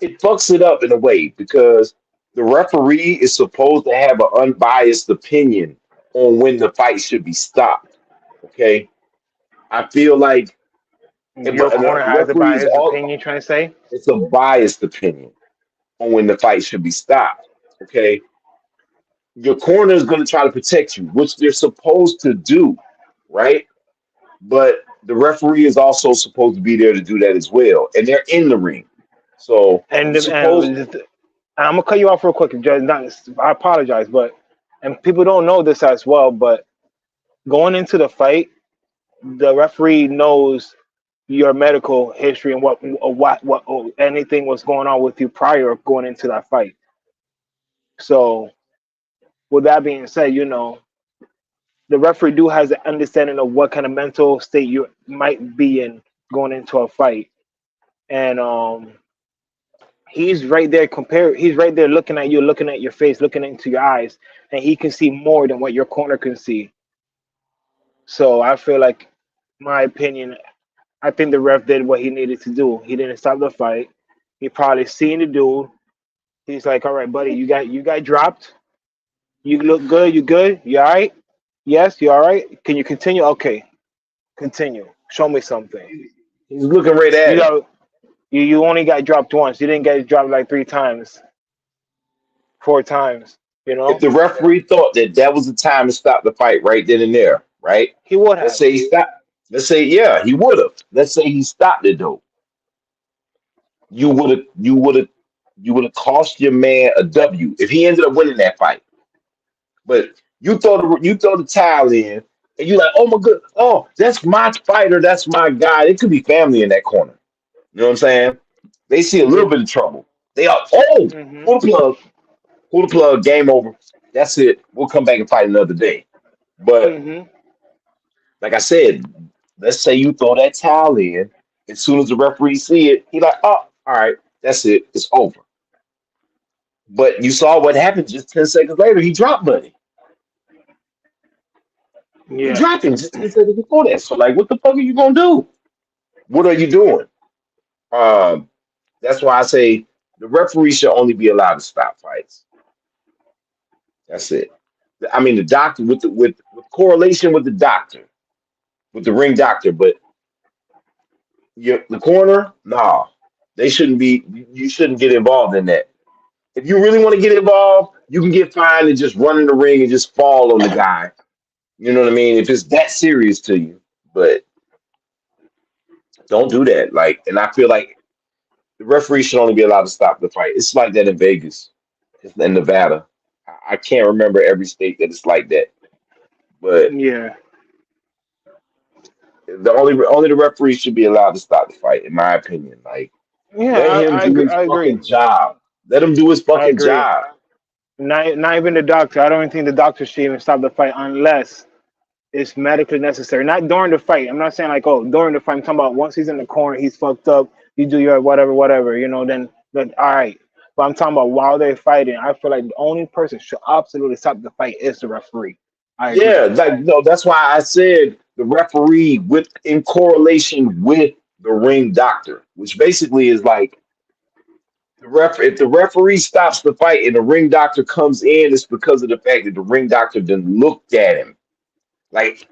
it fucks it up in a way because the referee is supposed to have an unbiased opinion on when the fight should be stopped. Okay, I feel like, Your but corner the has referee about is his all opinion. Trying to say. it's a biased opinion on when the fight should be stopped. Okay, your corner is going to try to protect you, which they're supposed to do, right? But the referee is also supposed to be there to do that as well, and they're in the ring, so And you're supposed. I'm gonna cut you off real quick, Judge. I apologize, but and people don't know this as well, but going into the fight, the referee knows your medical history and what anything was going on with you prior of going into that fight. So with that being said, the referee do has an understanding of what kind of mental state you might be in going into a fight, and he's right there he's right there looking at you, looking at your face, looking into your eyes, and he can see more than what your corner can see. So I feel like, my opinion, I think the ref did what he needed to do. He didn't stop the fight. He probably seen the dude. He's like, all right, buddy, you got dropped. You look good. You good? You all right? Yes, you all right? Can you continue? Okay, continue. Show me something. He's looking right You at him. got you only got dropped once. You didn't get dropped like 3 times, 4 times. If the referee thought that that was the time to stop the fight right then and there, right? He would Let's have. say he stopped. Let's say, yeah, he would have. Let's say he stopped it though. You would have cost your man a W if he ended up winning that fight. But you throw the towel in, and you like, oh my god, oh that's my fighter, that's my guy. It could be family in that corner. You know what I'm saying? They see a little Yeah. bit of trouble. They are oh Mhm. pull the plug, pull the plug, game over. That's it. We'll come back and fight another day. But Mhm. like I said, let's say you throw that towel in. As soon as the referee see it, he like, oh, all right, that's it. It's over. But you saw what happened just 10 seconds later. He dropped Buddy. He Yeah. dropped him just 10 seconds before that. So, like, what the fuck are you going to do? What are you doing? Um, that's why I say the referee should only be allowed to stop fights. That's it. I mean, the doctor with correlation with the doctor, with the ring doctor, but the corner, nah, they shouldn't be. You shouldn't get involved in that. If you really want to get involved, you can get fined and just run in the ring and just fall on the guy. You know what I mean? If it's that serious to you, but don't do that. Like, and I feel like the referee should only be allowed to stop the fight. It's like that in Vegas, it's in Nevada. I can't remember every state that it's like that, but Yeah. only the referee should be allowed to stop the fight, in my opinion. Like, Yeah. let him I do agree. his I agree. fucking job. Let him do his I fucking agree. job. Not even the doctor. I don't even think the doctor should even stop the fight unless it's medically necessary. Not during the fight. I'm not saying like, oh, during the fight. I'm talking about once he's in the corner, he's fucked up. You do your whatever. Then all right. But I'm talking about while they're fighting. I feel like the only person should absolutely stop the fight is the referee. I agree. Yeah, like no, that's why I said the referee with in correlation with the ring doctor, which basically is like the ref. If the referee stops the fight and the ring doctor comes in, it's because of the fact that the ring doctor then looked at him. Like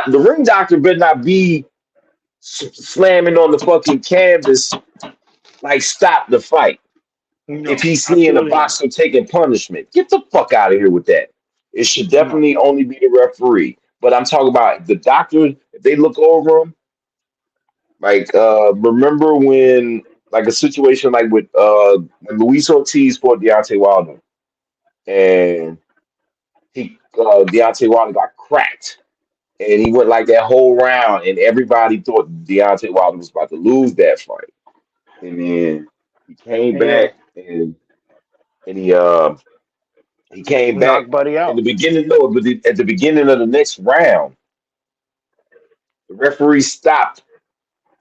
the ring doctor better not be slamming on the fucking canvas like stop the fight. If No, he's seeing a absolutely not. boxer taking punishment, get the fuck out of here with that. It should No. definitely only be the referee. But I'm talking about the doctor. If they look over him, like remember when like a situation like with when Luis Ortiz fought Deontay Wilder and Deontay Wilder got cracked and he went like that whole round and everybody thought Deontay Wilder was about to lose that fight and then he came Yeah. back and he came back Knock Buddy in the out. beginning. No, but at the beginning of the next round, the referee stopped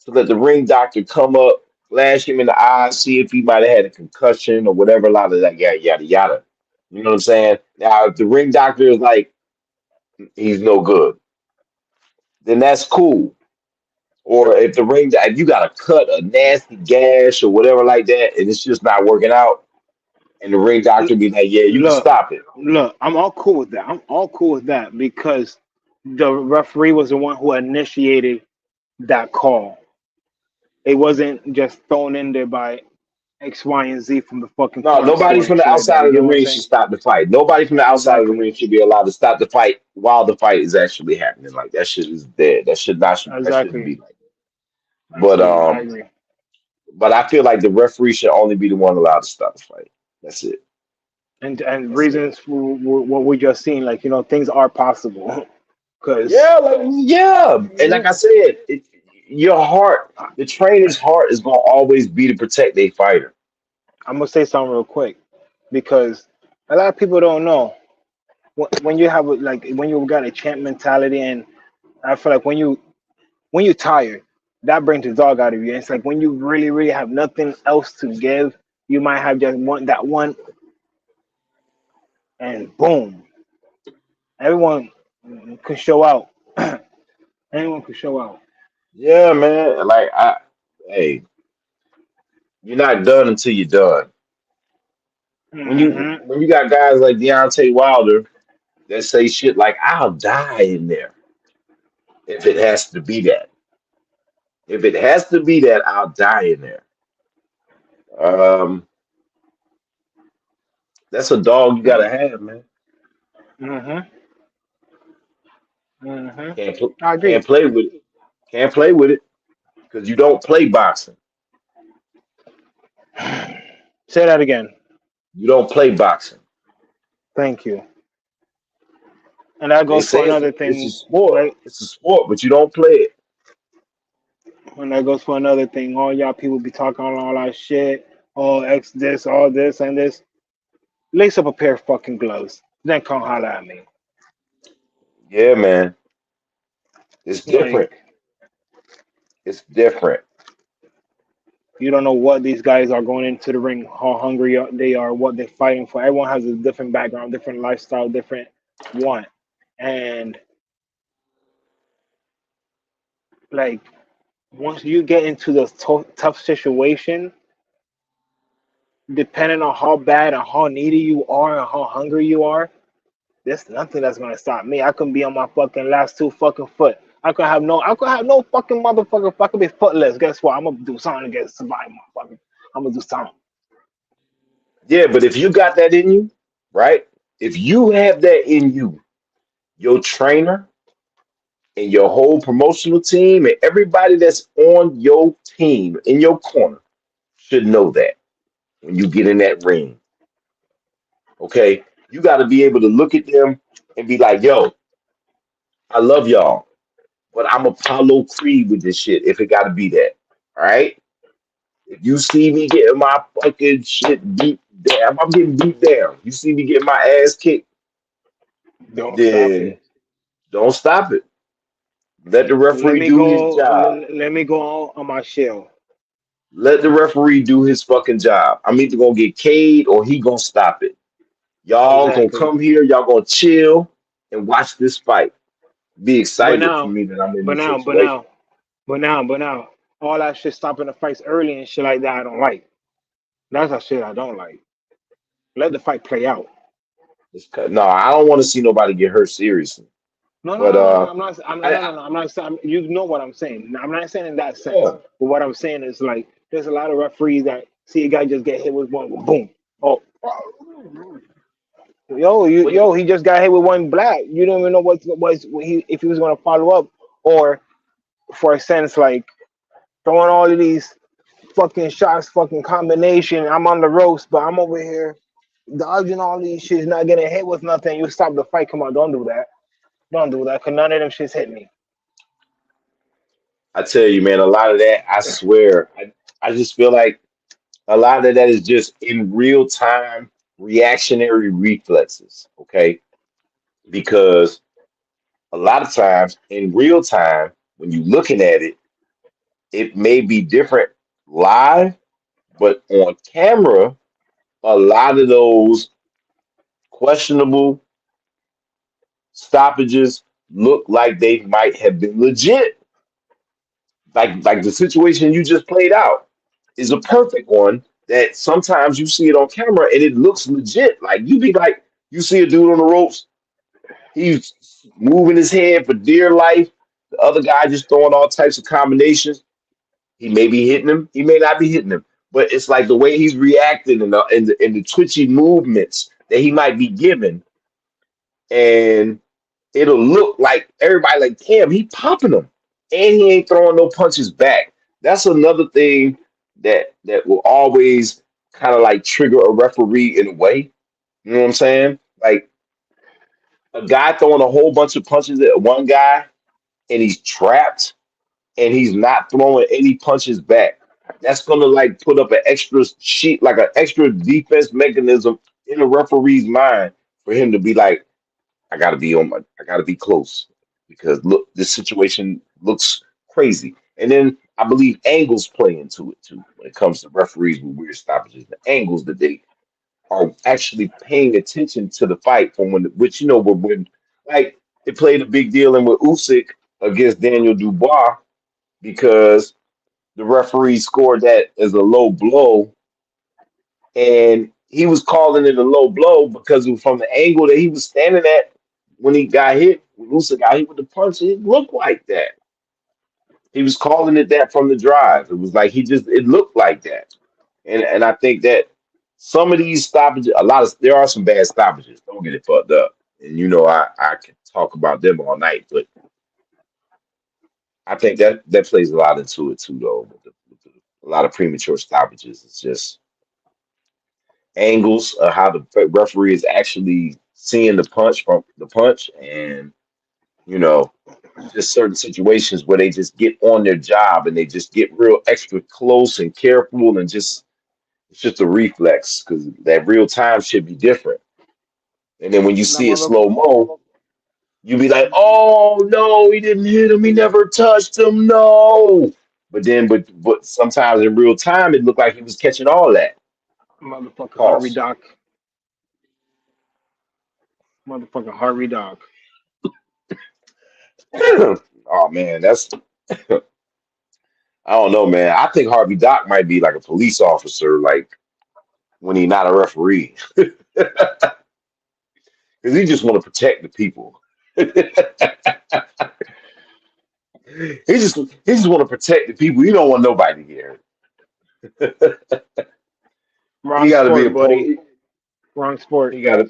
to let the ring doctor come up, flash him in the eye, see if he might have had a concussion or whatever, a lot of that, yada yada yada. You know what I'm saying? Now, if the ring doctor is like he's no good, then that's cool. Or if if you got a cut, a nasty gash or whatever like that, and it's just not working out, and the ring doctor be like, yeah, you can Look, stop it. look, I'm all cool with that. I'm all cool with that because the referee was the one who initiated that call. It wasn't just thrown in there by X, Y, and Z from the fucking No, corner nobody store from and the shit like that. outside You of the get what I'm ring should saying? stop the fight. Nobody from the outside of the Exactly. ring should be allowed to stop the fight while the fight is actually happening. Like that shit is dead. That shouldn't Exactly. be like. But I agree. but I feel like the referee should only be the one allowed to stop the fight. That's it. and That's it. reasons for what we just seen, like things are possible. Because Yeah, like yeah. And like I said, your heart, the trainer's heart is gonna always be to protect a fighter. I'm gonna say something real quick, because a lot of people don't know when you have when you got a champ mentality, and I feel like when you're tired, that brings the dog out of you. And it's like when you really really have nothing else to give, you might have just one, and boom, everyone can show out. Anyone can show out. Yeah, man. Hey, you're not done until you're done. Hmm. When you got guys like Deontay Wilder that say shit like "I'll die in there" if it has to be that. If it has to be that, I'll die in there. Um, that's a dog you gotta have, man. Hmm. Hmm. I agree. Can't play with it. Can't play with it because you don't play boxing. Say that again. You don't play boxing. Thank you. And that They goes for say another it's a thing, sport. right? It's a sport, but you don't play it. And that goes for another thing. All y'all people be talking all that shit. All X this, all this, and this. Lace up a pair of fucking gloves. Then come holler at me. Yeah, man. It's different. Like, It's different. you don't know what these guys are going into the ring, how hungry they are, what they're fighting for. Everyone has a different background, different lifestyle, different want. And like, once you get into the tough situation, depending on how bad and how needy you are and how hungry you are, there's nothing that's gonna stop me. I can be on my fucking last two fucking foot. I could have no fucking motherfucker. I could be footless. Guess what? I'm gonna do something to get somebody, motherfucker. I'm gonna do something. Yeah, but if you got that in you, right? If you have that in you, your trainer and your whole promotional team and everybody that's on your team in your corner should know that when you get in that ring. Okay, you got to be able to look at them and be like, "Yo, I love y'all, but I'm Apollo Creed with this shit. If it got to be that, all right? If you see me getting my fucking shit beat down, if I'm getting beat down, you see me getting my ass kicked, Don't stop then it. don't stop it. Let the Let referee me do his go. job. Let me go on my shield. Let the referee do his fucking job. I'm either gonna get Cade or he gonna stop it. Y'all gonna Exactly. come here, y'all gonna chill and watch this fight. Be But excited for now, me that I'm in but this now, but situation. now, but now, all that shit stopping the fights early and shit like that, I don't like. That's the shit I don't like. Let the fight play out. No, I don't want to see nobody get hurt seriously. No, no, But no, no, no. I'm not. No, I no, no. I'm not saying. You know what I'm saying. I'm not saying in that sense. yeah. But what I'm saying is like, there's a lot of referees that see a guy just get hit with one, boom. Oh, But he just got hit with one black. You don't even know what he if he was gonna follow up, or for a sense like throwing all of these fucking shots, fucking combination. I'm on the ropes, but I'm over here dodging all these shits, not getting hit with nothing. You stop the fight. Come on, don't do that. Don't do that, cause none of them shits hit me. I tell you, man, a lot of that, I swear, I just feel like a lot of that is just in real time reactionary reflexes. Okay, because a lot of times in real time, when you're looking at it, it may be different live, but on camera, a lot of those questionable stoppages look like they might have been legit. Like the situation you just played out is a perfect one that sometimes you see it on camera and it looks legit. Like you be like, you see a dude on the ropes, he's moving his head for dear life. The other guy just throwing all types of combinations. He may be hitting him, he may not be hitting him. But it's like the way he's reacting and the twitchy movements that he might be giving, and it'll look like everybody like, damn, he popping them, and he ain't throwing no punches back. That's another thing that will always kind of like trigger a referee in a way, You know what I'm saying? Like a guy throwing a whole bunch of punches at one guy and he's trapped and he's not throwing any punches back. That's gonna like put up an extra sheet, like an extra defense mechanism in the referee's mind for him to be like, I gotta be close because look, this situation looks crazy. And then I believe angles play into it too when it comes to referees with weird stoppages. The angles that they are actually paying attention to the fight from when, which when like it played a big deal in with Usyk against Daniel Dubois because the referee scored that as a low blow, and he was calling it a low blow because it was from the angle that he was standing at when he got hit. When Usyk got hit with the punch, it looked like that. He was calling it that from the drive. It was like it looked like that. And I think that some of these stoppages, there are some bad stoppages. Don't get it fucked up. And I can talk about them all night, but I think that plays a lot into it too, though. A lot of premature stoppages. It's just angles of how the referee is actually seeing the punch from the punch, and you know, just certain situations where they just get on their job and they just get real extra close and careful, and just it's just a reflex because that real time should be different. And then when you That see it mother, slow mo, you be like, "Oh no, he didn't hit him. He never touched him. No." But sometimes in real time, it looked like he was catching all that. motherfucking Harvey Pause. Doc, motherfucking Harvey Doc. Oh man, that's I don't know, man. I think Harvey Doc might be like a police officer, like when he's not a referee, because he just want to protect the people. He just want to protect the people. He don't want nobody here. He Wrong got to be sport, a buddy. police. Wrong sport. He got to.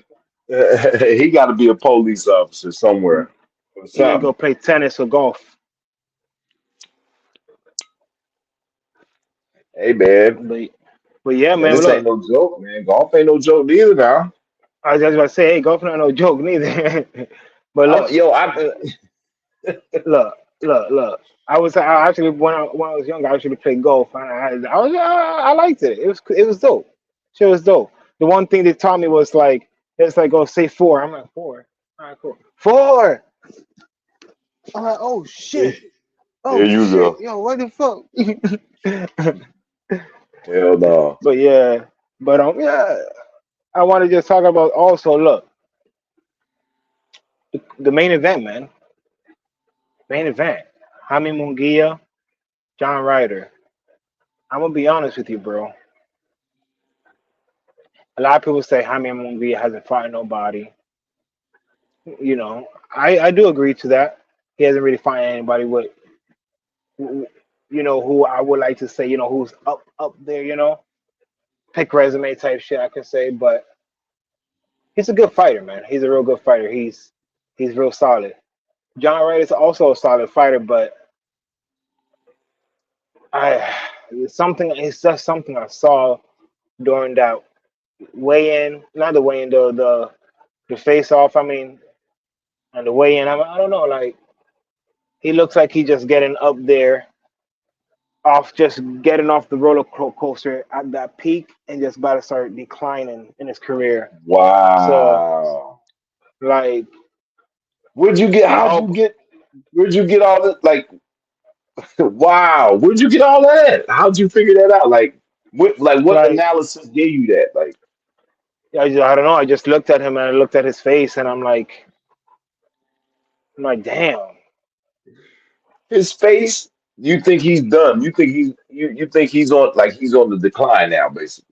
He got to be a police officer somewhere or You need to go something. play tennis or golf. Hey man, But but yeah, and man. this ain't Look, no joke, man. Golf ain't no joke neither. Now, I was just about to say, hey, golf not no joke neither. But look, yo, I look, look. I actually when I was younger, I actually played golf, and I liked it. It was dope. Shit was dope. The one thing they taught me was like it's like go say four. I'm like four. All right, cool. Four. I'm like there oh you shit, go. yo, what the fuck? Hell no. But yeah, but yeah, I want to just talk about also look the main event, man. Main event. Jaime Munguia, John Ryder. I'm gonna be honest with you, bro. A lot of people say Jaime Munguia hasn't fought nobody. I do agree to that. He hasn't really fought anybody with, who I would like to say, who's up there, pick resume type shit. I could say, but he's a good fighter, man. He's a real good fighter. He's real solid. John Wright is also a solid fighter, but I it's just something I saw during that weigh in, not the weigh in, the face off. I mean, and the weigh in. I don't know, like he looks like he just getting up there off, just getting off the roller coaster at that peak and just about to start declining in his career. So Wow. like Where'd you get? I How'd you hope get? Where'd you get all that? Like, wow. Where'd you get all that? How'd you figure that out? What like analysis gave you that? Like, I don't know. I just looked at him and I looked at his face and I'm like, damn. his face. You think he's done? You think he's on the decline now, basically.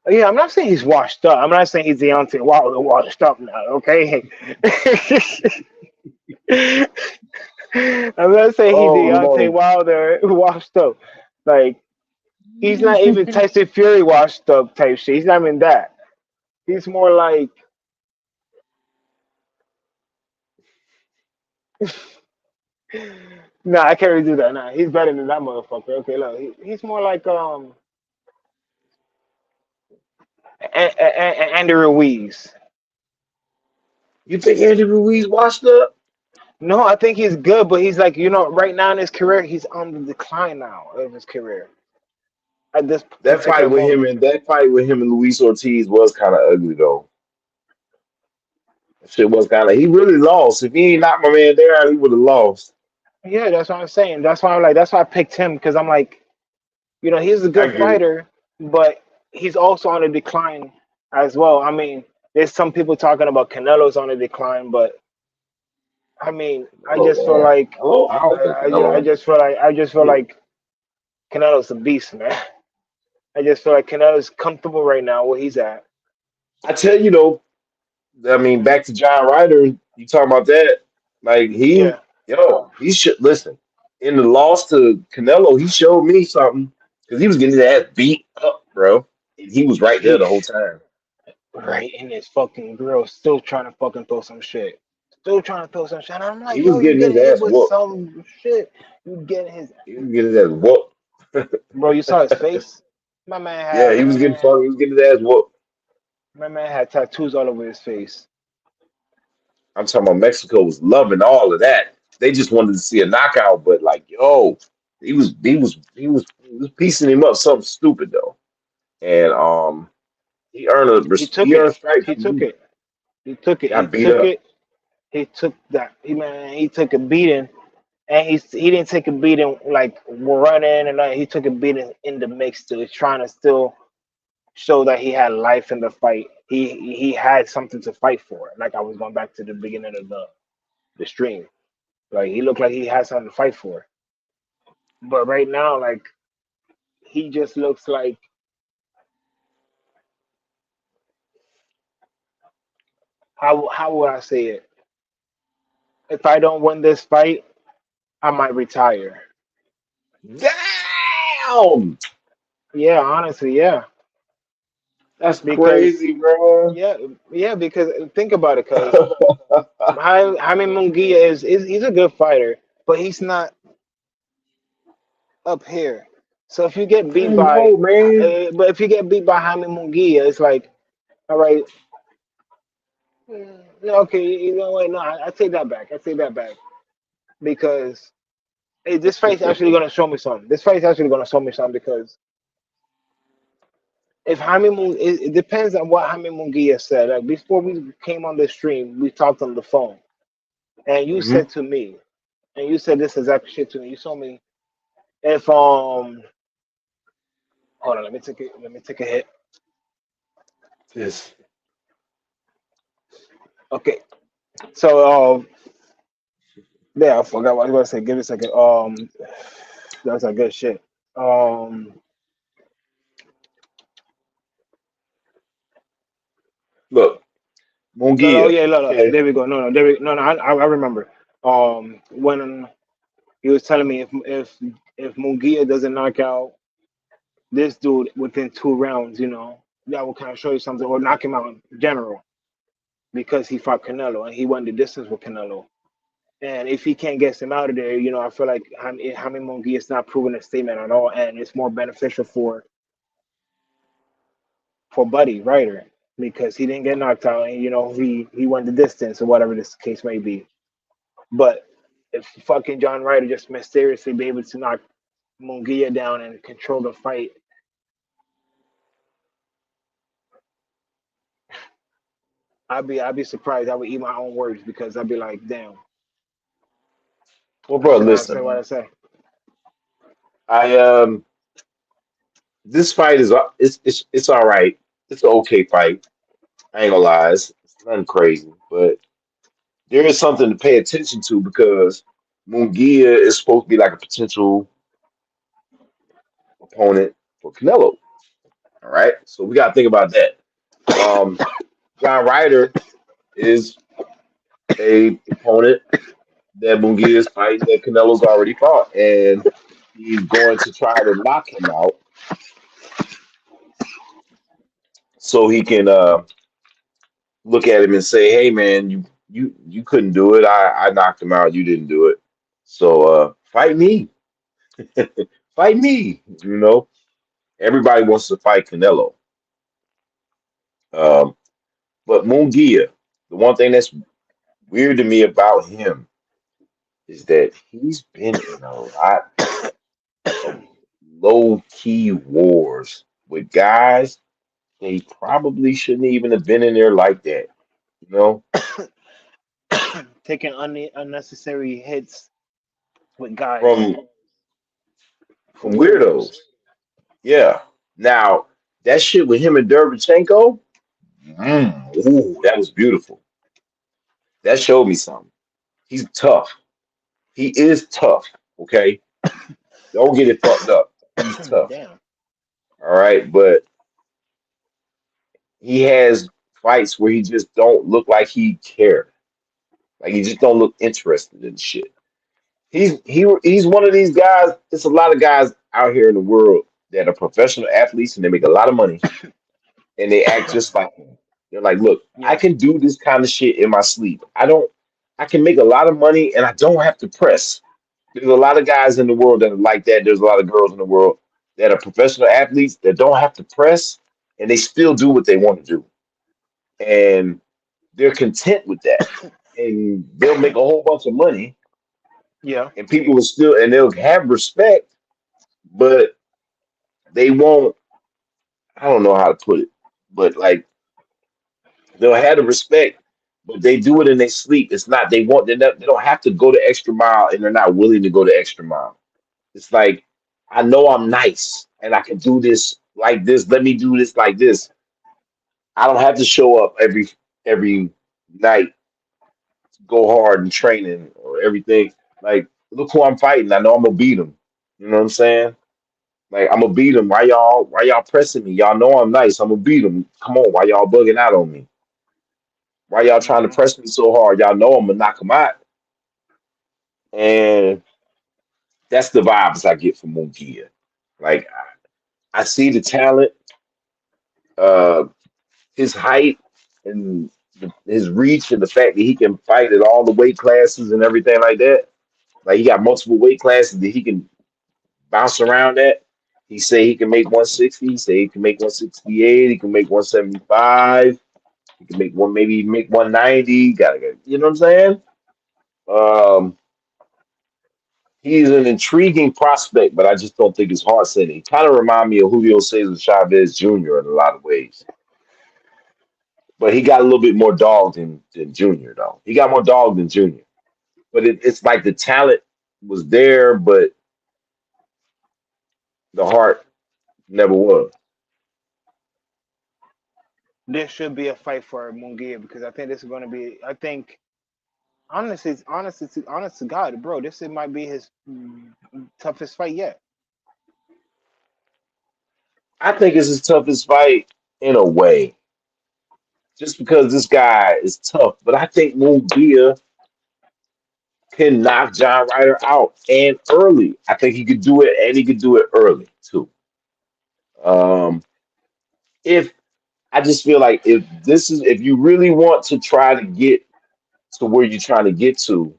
Yeah, I'm not saying he's washed up. I'm not saying he's Deontay Wilder washed up now. Okay. I'm not saying he's Oh Deontay no. Wilder washed up. Like he's not even Tyson Fury washed up type shit. He's not even that. He's more like nah, I can't really do that. Nah, he's better than that motherfucker. Okay, look, he's more like and Andy Ruiz. You think Andy Ruiz washed up? No, I think he's good, but he's like, right now in his career, he's on the decline now of his career at this particular moment. That fight with him and Luis Ortiz was kind of ugly though. That shit was kind of he really lost. If he ain't knocked my man there, he would have lost. Yeah, that's what I'm saying. That's why I'm like, that's why I picked him because I'm like, he's a I good get it. fighter, but he's also on a decline as well. I mean, there's some people talking about Canelo's on a decline, but I mean, I Oh just feel man. like I don't think I Canelo. just feel Yeah. like Canelo's a beast, man. I just feel like Canelo's comfortable right now where he's at. I tell you though, I mean, back to John Ryder, you talking about that? Like Yeah, he should listen. In the loss to Canelo, he showed me something because he was getting his ass beat up, bro. And he was right there he the whole time. right in his fucking grill, still trying to fucking throw some shit. Still trying to throw some shit. And I'm He like, was yo, you getting his getting hit ass with whooped. some shit. You getting his He was getting his ass whooped. bro, you saw his face? My man Yeah, had he my was getting man fucked. He was getting his ass whooped. my man had tattoos all over his face. I'm talking about Mexico was loving all of that. They just wanted to see a knockout, but like, he was piecing him up something stupid though. And He he took earned it. stripes He for took me. it. He took it. He Got beat took up. it. He took that. He took a beating, and he didn't take a beating like running and he took a beating in the mix. Still, he's trying to still show that he had life in the fight. He had something to fight for. Like I was going back to the beginning of the stream. Like he looked like he had something to fight for. But right now, like he just looks like how would I say it? If I don't win this fight, I might retire. Damn! Yeah, honestly, yeah. That's Because crazy, bro. yeah, because think about it, because Jaime Munguia is he's a good fighter, but he's not up here. So if you get I beat by, know, man. but if you get beat by Jaime Munguia, it's like, all right, no, okay, you know what? No, I take that back. I take that back because hey, this fight's actually gonna show me something. This fight's actually gonna show me something because if it depends on what Jaime Munguia said. Like before we came on the stream, we talked on the phone, and you Hmm. said to me, and you said this exact shit to me. You told me if hold on, let me take a hit. Yes. Okay, so yeah, I forgot what I was gonna say. Give me a second. That's a good shit. Um, Look, no, no, Munguia. yeah, no, no, Okay. there we go. No, no, no, no. I remember. When he was telling me if Munguia doesn't knock out this dude within 2 rounds, that will kind of show you something, or knock him out in general because he fought Canelo and he went the distance with Canelo. And if he can't get him out of there, I feel like Jaime Munguia is not proving a statement at all, and it's more beneficial for Buddy Ryder because he didn't get knocked out, and he went the distance or whatever this case may be. But if fucking John Ryder just mysteriously be able to knock Munguia down and control the fight, I'd be surprised. I would eat my own words because I'd be like, damn, Well, I bro, should not say listen, what I man. say. I This fight is it's all right. It's an okay fight. I ain't gonna lie. It's nothing crazy, but there is something to pay attention to because Munguia is supposed to be like a potential opponent for Canelo. All right, so we gotta think about that. Um, John Ryder is a opponent that Munguia is fighting that Canelo's already fought, and he's going to try to knock him out so he can look at him and say, "Hey, man, you couldn't do it. I knocked him out. You didn't do it. So fight me, fight me." Everybody wants to fight Canelo. Um, but Munguia, the one thing that's weird to me about him is that he's been in a lot of low key wars with guys they probably shouldn't even have been in there like that. You know, Taking unnecessary hits with guys. from For weirdos. weirdos. Yeah. Now that shit with him and Derbychenko, ooh, that was beautiful. That showed me something. He's tough. He is tough. Okay, don't get it fucked up. He's tough. Damn. All right, but he has fights where he just don't look like he cared. Like he just don't look interested in shit. He's one of these guys. There's a lot of guys out here in the world that are professional athletes and they make a lot of money and they act just like him. They're like, look, I Yeah. can do this kind of shit in my sleep. I can make a lot of money and I don't have to press. There's a lot of guys in the world that are like that. There's a lot of girls in the world that are professional athletes that don't have to press and they still do what they want to do. And they're content with that. And they'll make a whole bunch of money Yeah. and people will still and they'll have respect, but they won't. I don't know how to put it, but like they'll have the respect, but they do it in their sleep. It's not they want they don't have to go the extra mile, and they're not willing to go the extra mile. It's like I know I'm nice and I can do this like this. Let me do this like this. I don't have to show up every night, go hard in training or everything. Like look who I'm fighting. I know I'm gonna beat him. You know what I'm saying? Like I'm gonna beat him. Why y'all pressing me? Y'all know I'm nice. I'm gonna beat him. Come on, why y'all bugging out on me? Why y'all trying to Hmm. press me so hard? Y'all know I'm gonna knock him out. And that's the vibes I get from Munguia. Like I see the talent, uh, his height, and his reach, and the fact that he can fight at all the weight classes and everything like that. Like he got multiple weight classes that he can bounce around at. He say he can make 160. He say he can make 168. He can make 175. He can make one, maybe make 190. Gotta get, you know what I'm saying? Um, he's an intriguing prospect, but I just don't think his heart's in it. He kind of remind me of Julio Cesar Chavez Jr. in a lot of ways, but he got a little bit more dog than Junior though. He got more dog than Junior, but it's like the talent was there, but the heart never was. There should be a fight for Munguia because I think this is going to be. I think honest to God, bro, might be his toughest fight yet. I think it's his toughest fight in a way, just because this guy is tough. But I think Munguia can knock John Ryder out and early. I think he could do it, and he could do it early too. Um, if I just feel like if you really want to try to get to where you're trying to get to,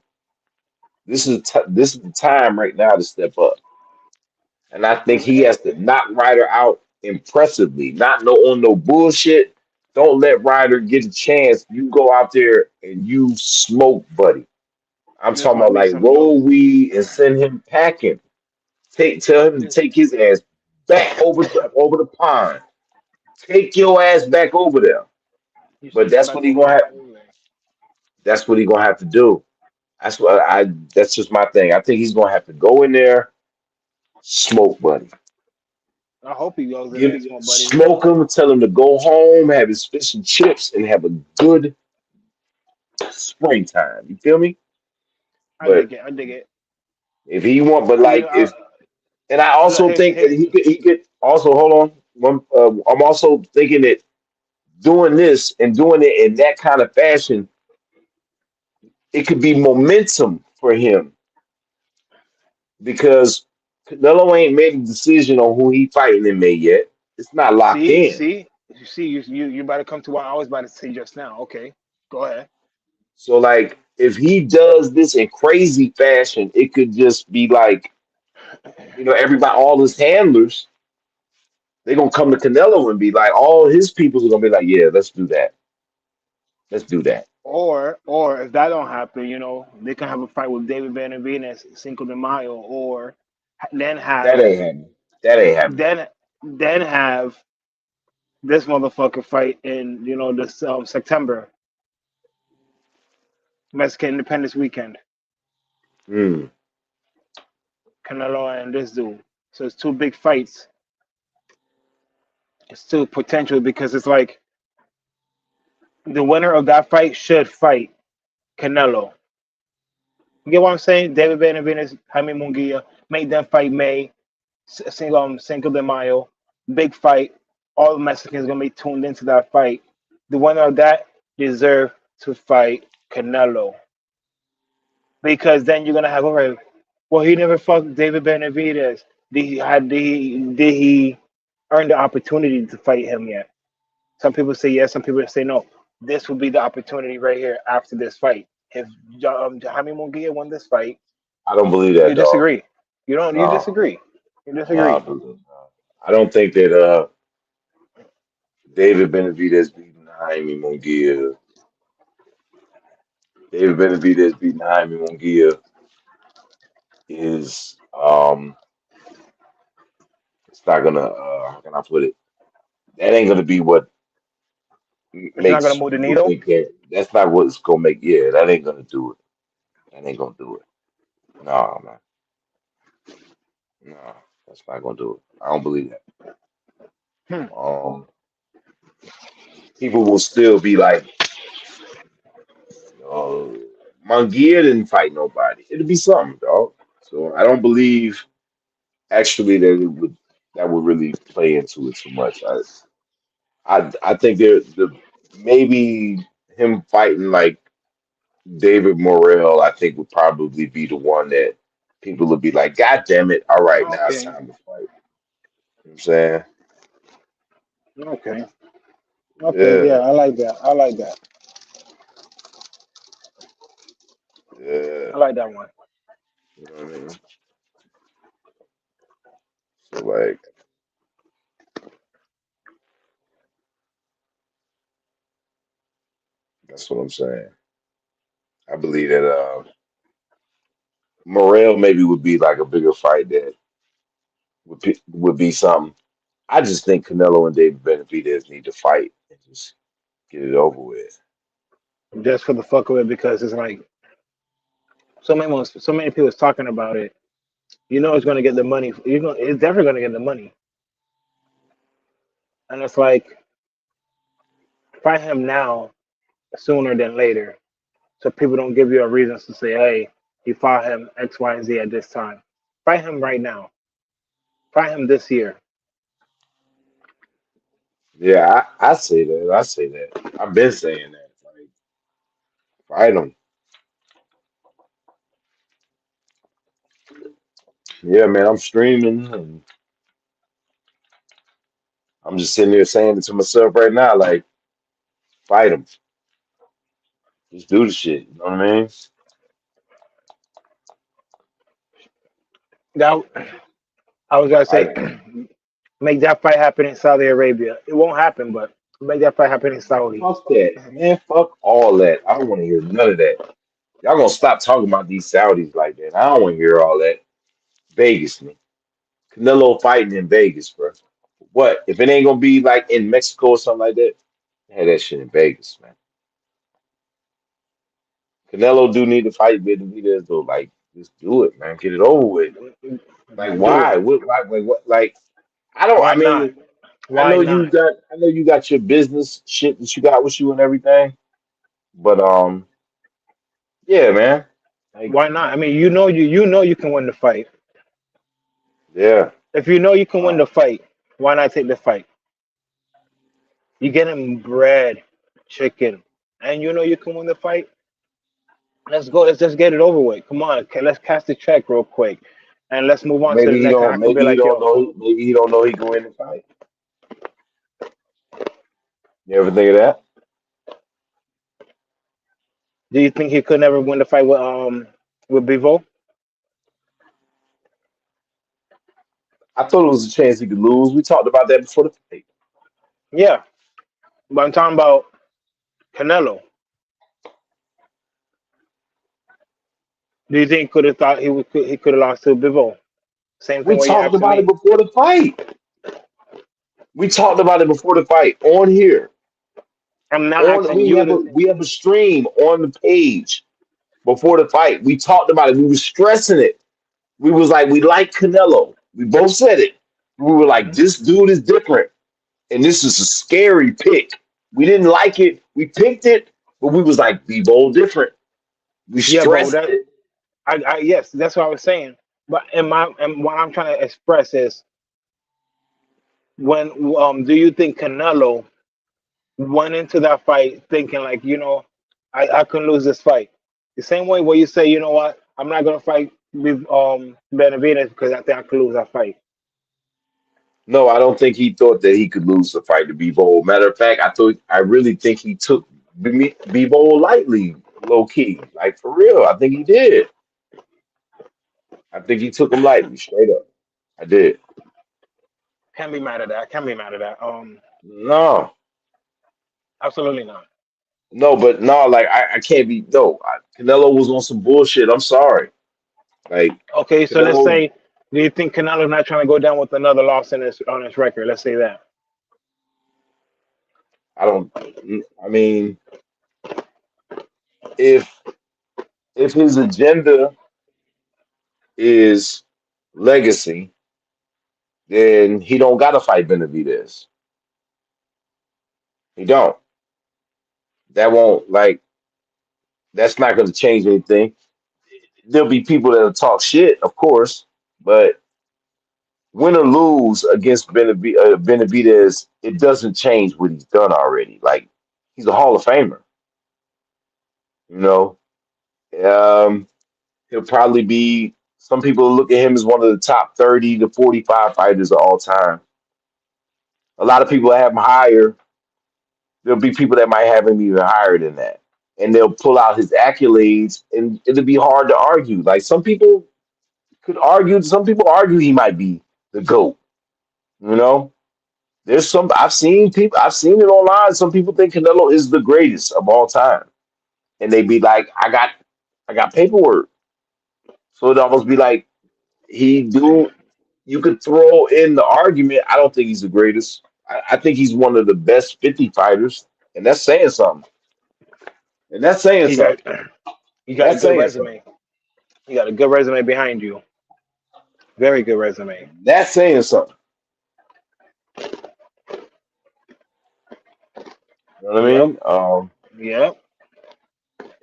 this is the time right now to step up. And I think he has to knock Ryder out impressively, not no on no bullshit. Don't let Ryder get a chance. You go out there and you smoke, buddy. I'm This talking might about be like some dope. roll weed and send him packing. Tell him to This, take his ass back over the pond. Take your ass back over there. you But said come back over here. that's what he gonna have to do. That's what I that's just my thing. I think he's gonna have to go in there, smoke buddy. I hope he goes in there Give and smoke, buddy. smoke him, tell him to go home, have his fish and chips, and have a good springtime. You feel me? I But dig it. I dig it. if he want, but You know, like if, and I look, also hey, think that hey, he could also hold on. I'm also thinking that doing this and doing it in that kind of fashion, it could be momentum for him because Canelo ain't made a decision on who he fighting in May yet. It's not locked see, in. see, you see, you about to come to what I was about to say just now. Okay, go ahead. So like if he does this in crazy fashion, it could just be like, everybody, all his handlers, They're gonna come to Canelo and be like, all his people are gonna be like, yeah, let's do that. Let's do that. Or if that don't happen, they can have a fight with David Benavidez, Cinco de Mayo, or then That have ain't happening. That ain't happening. then have this motherfucker fight in this September Mexican Independence Weekend. Mm. Canelo and this dude. So it's two big fights. It's two potential because it's like the winner of that fight should fight Canelo. You get what I'm saying? David Benavidez, Jaime Munguia, make them fight May, Cinco de Mayo, big fight. All the Mexicans gonna be tuned into that fight. The winner of that deserve to fight Canelo because then you're gonna have all right. Well, he never fought David Benavidez. Did he earn the opportunity to fight him yet? Some people say yes. Some people say no. This will be the opportunity right here after this fight. If Jaime Munguia won this fight, I don't believe you that, dog. disagree. You don't. You No, disagree. You no, disagree. dude. No. I don't think that David Benavidez beating Jaime Munguia. David Benavidez beating Jaime Munguia is it's not gonna how can I put it? That ain't gonna be what It's not gonna makes move the people needle. think that. That's not what's gonna make. Yeah, that ain't gonna do it. That ain't gonna do it. No, man. No, that's not gonna do it. I don't believe that. Hmm. Um, People will still be like, uh, Munguia didn't fight nobody. It'll be something, dog. So I don't believe actually that would really play into it too much. I think the maybe him fighting like David Morrell, I think would probably be the one that people would be like, God damn it, all right, now it's Okay. time to fight. You know what I'm saying? Okay. Okay. Yeah, Yeah, I like that. I like that. yeah. I like that one. You know what I mean? So like that's what I'm saying. I believe that Morrell maybe would be like a bigger fight that would be something. I just think Canelo and David Benavidez need to fight and just get it over with. Just for the fuck of it, because it's like so many people is talking about it. It's gonna get the money. It's definitely gonna get the money, and it's like fight him now sooner than later, so people don't give you a reason to say, hey, he fought him X, Y, and Z at this time. Fight him right now. Fight him this year. Yeah, I say that. I say that. I've been saying that. Like, fight them. Yeah, man. I'm streaming and I'm just sitting there saying it to myself right now. Like, fight them. Just do the shit. You know what I mean? That I was gonna say, Fight them. make that fight happen in Saudi Arabia. It won't happen, but make that fight happen in Saudi. Fuck that, man. Fuck all that. I don't want to hear none of that. Y'all gonna stop talking about these Saudis like that. I don't want to hear all that. Vegas, man. Canelo fighting in Vegas, bro. What if it ain't gonna be like in Mexico or something like that? Had that shit in Vegas, man. Canelo do need to fight Benavidez though. Like, just do it, man. Get it over with. Like, Do why? it. What? Like what? Like, I don't. I Why not? mean, I Why know you not? got. I know you got your business shit that you got with you and everything. But yeah, man. Like, Why not? I mean, you know you can win the fight. yeah. If you know you can win Uh, the fight, why not take the fight? You get him bread, chicken, and you know you can win the fight. Let's go. Let's just get it over with. Come on, okay, let's cast the check real quick, and let's move on to the maybe he next. And I don't. could be Maybe he like, don't yo, know. Maybe he don't know he can win the fight. You ever think of that? do you think he could never win the fight with Bivo? I thought it was a chance he could lose. We talked about that before the fight. Yeah, but I'm talking about Canelo. Do you think could have thought he could have lost to Bivol? Same We thing way you talked asking about it me. before the fight. We talked about it before the fight on here. I'm now On asking you to. we have a stream on the page before the fight. We talked about it. We were stressing it. We was like, we like Canelo. We both said it. We were like, Mhm. this dude is different, and this is a scary pick. We didn't like it. We picked it, but we was like, be bold, different. We Yeah, but stressed that it. I yes, that's what I was saying. But and what I'm trying to express is when do you think Canelo went into that fight thinking like, I can lose this fight. The same way where you say, you know what, I'm not gonna fight with Benavidez because I think I could lose that fight. No, I don't think he thought that he could lose the fight to Bivol. Matter of fact, I really think he took Bivol lightly, low key, like for real. I think he did. I think he took him lightly, straight up. I did. Can't be mad at that. Can't be mad at that. No, Absolutely not. no, but no, like I can't be. No, Canelo was on some bullshit. I'm sorry. Like Okay, so let's Canelo, say, do you think Canelo's not trying to go down with another loss in his on his record? Let's say that. I don't. I mean, if his agenda is legacy, then he don't got to fight Benavidez. He don't. That won't like. That's not going to change anything. There'll be people that'll talk shit, of course, but win or lose against Benavidez, it doesn't change what he's done already. Like he's a Hall of Famer, you know. Um, he'll probably be. Some people look at him as one of the top 30 to 45 fighters of all time. A lot of people have him higher. There'll be people that might have him even higher than that, and they'll pull out his accolades, and it'll be hard to argue. Like some people could argue. Some people argue he might be the GOAT. You know, there's some I've seen people. I've seen it online. Some people think Canelo is the greatest of all time, and they be like, I got paperwork. So it'd almost be like he do. You could throw in the argument. I don't think he's the greatest. I think he's one of the best 50 fighters, and that's saying something. And that's saying He got something. you got a That's good saying something. resume. You got a good resume behind you. Very good resume. That's saying something. You know what I Yep. mean? Yep.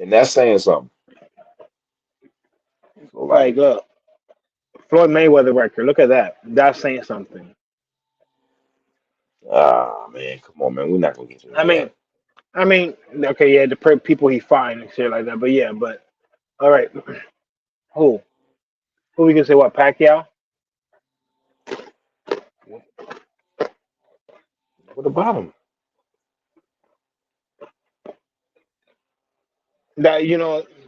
And that's saying something. So Like, like, look, Floyd Mayweather record. Look at that. That's saying something. man, come on, man. We're not gonna get into I mean, that. okay, yeah, the people he fought and shit like that. But yeah, but all right, who? Who we can say? What, Pacquiao? What about him? That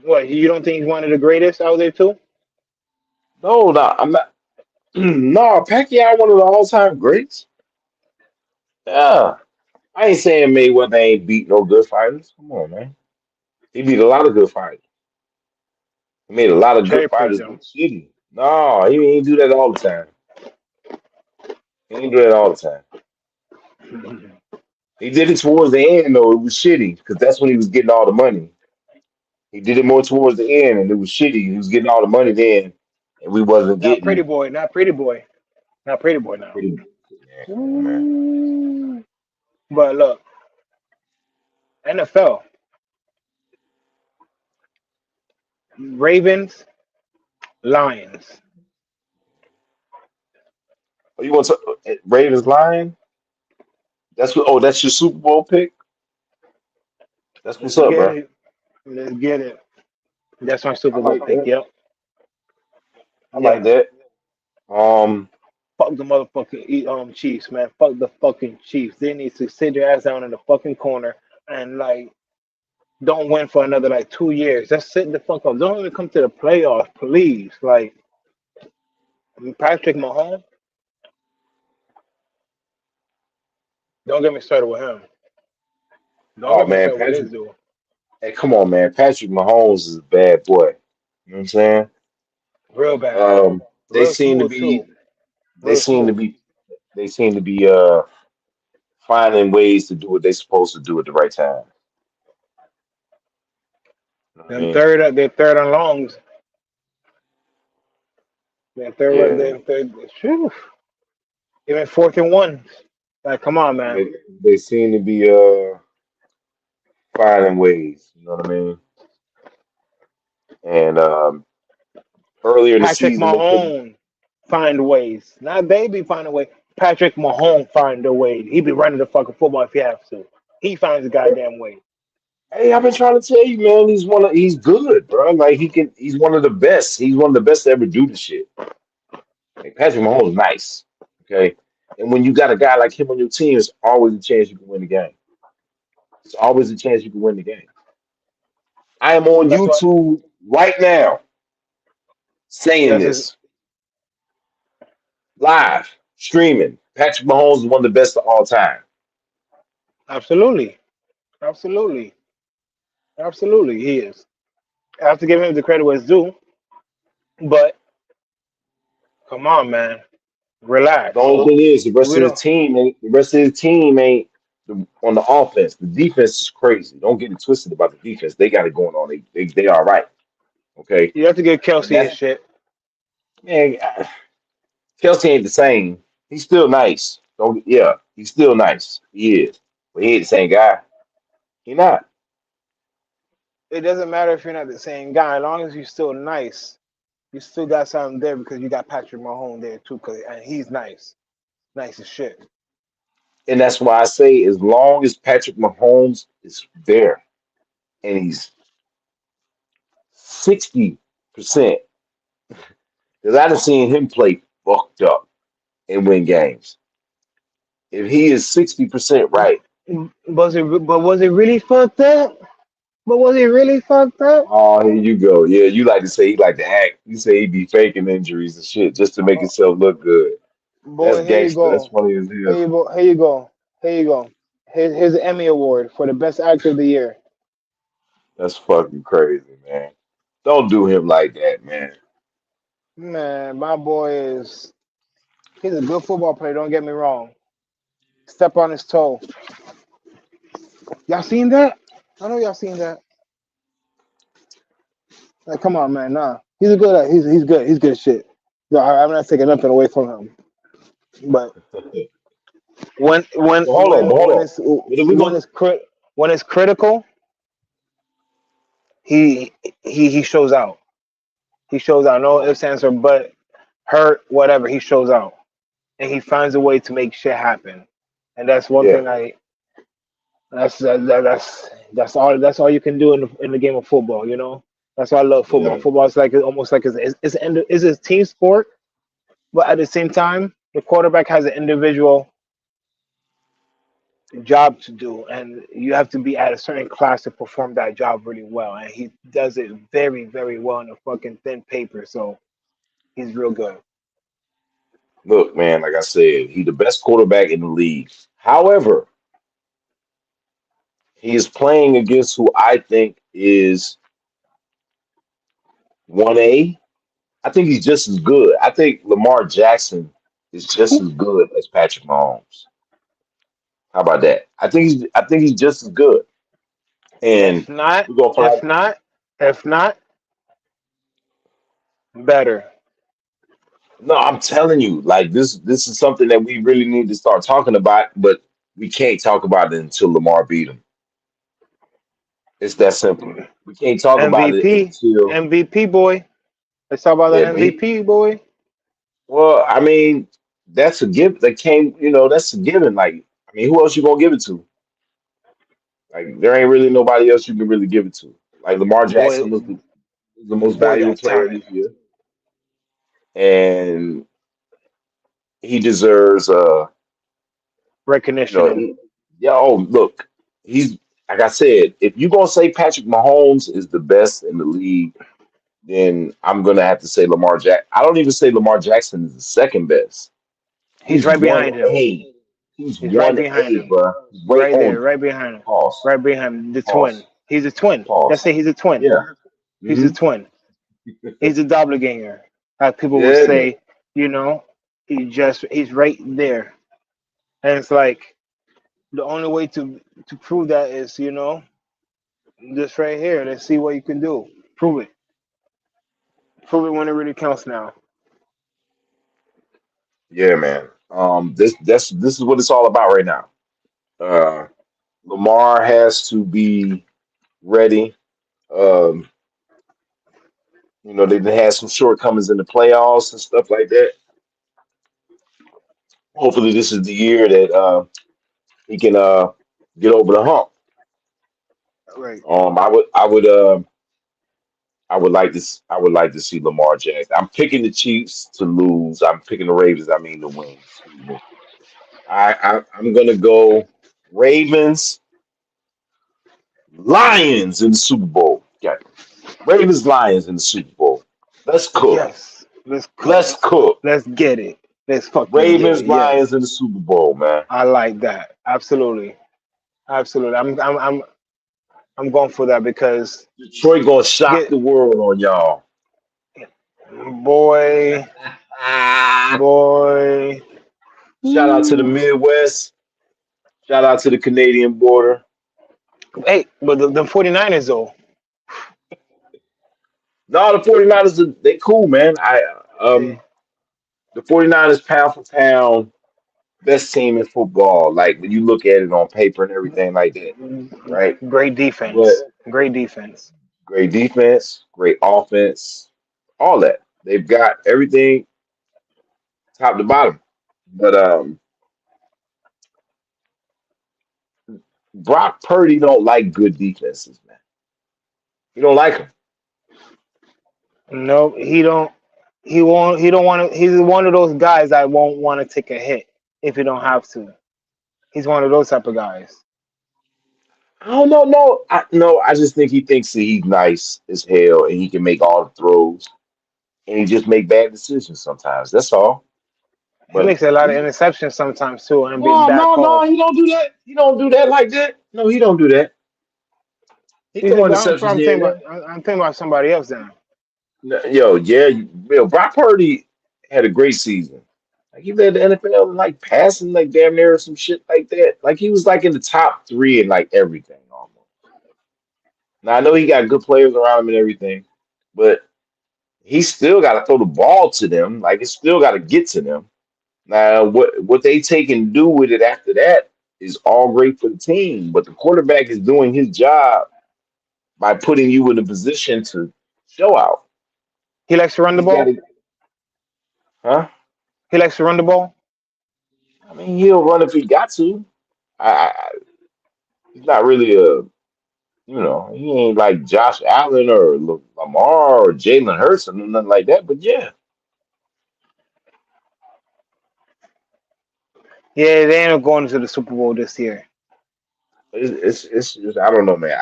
what? You don't think he's one of the greatest out there too? No, no, I'm not. No, Pacquiao, one of the all-time greats. Yeah, I ain't saying Mayweather ain't beat no good fighters. Come on, man. He beat a lot of good fighters. He made a lot of good Cherry picked fighters him. look shitty. No, he ain't do that all the time. He ain't do that all the time. He did it towards the end, though. It was shitty because that's when he was getting all the money. He did it more towards the end, and it was shitty. He was getting all the money then, and we wasn't Not pretty getting. boy. Not pretty boy. Not pretty boy now. Man, come on, man. Ooh. But look, NFL, Ravens, Lions. Oh, you want to Ravens Lion? That's what. Oh, that's your Super Bowl pick. That's what's Let's up, get bro. it. Let's get it. That's my Super I Bowl like pick. that. Yep. I like Yep. that. Um, Fuck the motherfucking Chiefs, man. Fuck the fucking Chiefs. They need to sit their ass down in the fucking corner and like don't win for another like 2 years. Just sit the fuck up. Don't even come to the playoffs, please. Like Patrick Mahomes. Don't get me started with him. Don't Oh get me man, started with Patrick. this dude. Hey, come on, man. Patrick Mahomes is a bad boy. You know what I'm saying? Real bad. Um, they Real seem to smooth be too. they Real seem to smooth. be they seem to be finding ways to do what they're supposed to do at the right time. You know what I Them mean? they're third and longs. Yeah, They're third. Phew. Even 4th and 1. Like, come on, man. they seem to be finding ways. You know what I mean? And earlier in the Patrick season, they couldn't. Mahomes find ways. Not baby find a way. Patrick Mahomes find a way. He be running the fucking football if he has to. He finds a goddamn way. Hey, I've been trying to tell you, man. He's good, bro. Like he can. He's one of the best. He's one of the best to ever do this shit. Like Patrick Mahomes is nice. Okay. And when you got a guy like him on your team, it's always a chance you can win the game. It's always a chance you can win the game. I am on That's what. YouTube right now saying That's his. this live, streaming. Patrick Mahomes is one of the best of all time. Absolutely, absolutely, absolutely. He is. I have to give him the credit where it's due. But come on, man. The Relax. only thing is, We don't. the rest of his team ain't on the offense. The defense is crazy. Don't get it twisted about the defense. They got it going on. They all right. Okay. You have to give And Kelsey his that's shit. man. Kelsey ain't the same. He's still nice. Don't yeah, he's still nice. He is, but he ain't the same guy. He not. It doesn't matter if you're not the same guy. As long as you're still nice, you still got something there because you got Patrick Mahomes there too. And he's nice. Nice as shit. And that's why I say, as long as Patrick Mahomes is there and he's 60%, because I done seen him play fucked up and win games. If he is 60% right, Was it really fucked up? But was it really fucked up? oh, here you go. Yeah, you like to say he like to act. You say he be faking injuries and shit just to make himself look good. That's Boy, here you gangster. That's go. funny as hell. Here you go. Here you go. Here you go. Here's the Emmy Award for the best actor of the year. That's fucking crazy, man. Don't do him like that, man. Man, my boy he's a good football player, don't get me wrong. Step on his toe. Y'all seen that? I know y'all seen that. Like, come on, man. Nah. He's a good he's good. He's good shit. No, I'm not taking nothing away from him. But when when Hold on, when but hold when on. it's But if we when go, it's when it's critical, he shows out. He shows out. No ifs, ands, or but hurt, whatever. He shows out, and he finds a way to make shit happen. And that's one yeah, thing I. That's all you can do in the game of football. You know. That's why I love football. yeah. Football is like almost like it's a team sport, but at the same time, the quarterback has an individual job to do, and you have to be at a certain class to perform that job really well. And he does it very, very well on a fucking thin paper. So he's real good. Look, man, like I said, he's the best quarterback in the league. However, he is playing against who I think is 1A. I think he's just as good. I think Lamar Jackson is just as good as Patrick Mahomes. How about that? I think he's just as good. And If not, we're gonna if find not, if not, better. no, I'm telling you, like this is something that we really need to start talking about, but we can't talk about it until Lamar beat him. It's that simple. We can't talk about it MVP, until MVP boy. Let's talk about yeah, that but he MVP boy. well, I mean, that's a gift that came, that's a given. Like, I mean, who else you gonna give it to? Like, there ain't really nobody else you can really give it to. Like Lamar Boy, Jackson was the most boy valuable got player talent. this year, and he deserves Recognition. yeah. Oh, look, he's like I said. If you gonna say Patrick Mahomes is the best in the league, then I'm gonna have to say Lamar Jack. I don't even say Lamar Jackson is the second best. He's He's right one behind him. A. He's He's right one behind A, him. bro. He's right Right there, on you. right behind him. Pause. Right behind him. The twin. Pause. He's a twin. Let's Pause. say he's a twin. Yeah. He's a Mm-hmm. twin. He's a doppelganger. As people would Yeah, man. say, you know, he's right there. And it's like the only way to prove that is, this right here. Let's see what you can do. Prove it. Prove it when it really counts now. Yeah, man. This is what it's all about right now. Uh, Lamar has to be ready. Um, they've had some shortcomings in the playoffs and stuff like that. Hopefully, this is the year that he can get over the hump. Right. I would like this. I would like to see Lamar Jackson. I'm picking the Chiefs to lose. I'm picking the Ravens. I mean to win. Excuse me. I'm gonna go Ravens, Lions in the Super Bowl. Yeah, Ravens, Lions in the Super Bowl. Let's cook. Yes. Let's Let's cook. cook. Let's get it. Let's fucking get Ravens, it. Yes. Lions in the Super Bowl, man. I like that. Absolutely. Absolutely. I'm going for that because Detroit gonna shock get the world on y'all. boy, boy. Shout out to the Ooh. Midwest. Shout out to the Canadian border. Hey, but the 49ers though. No, the 49ers, they cool, man. Yeah. The 49ers pound for pound, best team in football. Like when you look at it on paper and everything like that, right? Great But defense. Great defense. great defense, great offense, all that. They've got everything top to bottom. But Brock Purdy don't like good defenses, man. He don't like them. No, he don't. He won't. He don't want to. He's one of those guys that won't want to take a hit if he don't have to. He's one of those type of guys. I don't know. No, I just think he thinks that he's nice as hell and he can make all the throws and he just make bad decisions sometimes. That's all. He But makes a lot of interceptions sometimes too, and no, bad no, calls. he don't do that. He don't do that like that. No, he don't do that. He You throw think? But I'm, interceptions I'm here thinking and about. there. I'm thinking about somebody else then. No, yo, yeah, Brock Purdy had a great season. Like he led the NFL in like passing, like damn near some shit like that. Like he was like in the top three in like everything almost. Now I know he got good players around him and everything, but he still got to throw the ball to them. Like it's still got to get to them. Now what they take and do with it after that is all great for the team, but the quarterback is doing his job by putting you in a position to show out. He likes to run the He's got ball. to, huh? He likes to run the ball. I mean, he'll run if he got to. He's not really he ain't like Josh Allen or Lamar or Jalen Hurts or nothing like that. But yeah, Yeah, they end up going to the Super Bowl this year. it's just, I don't know, man.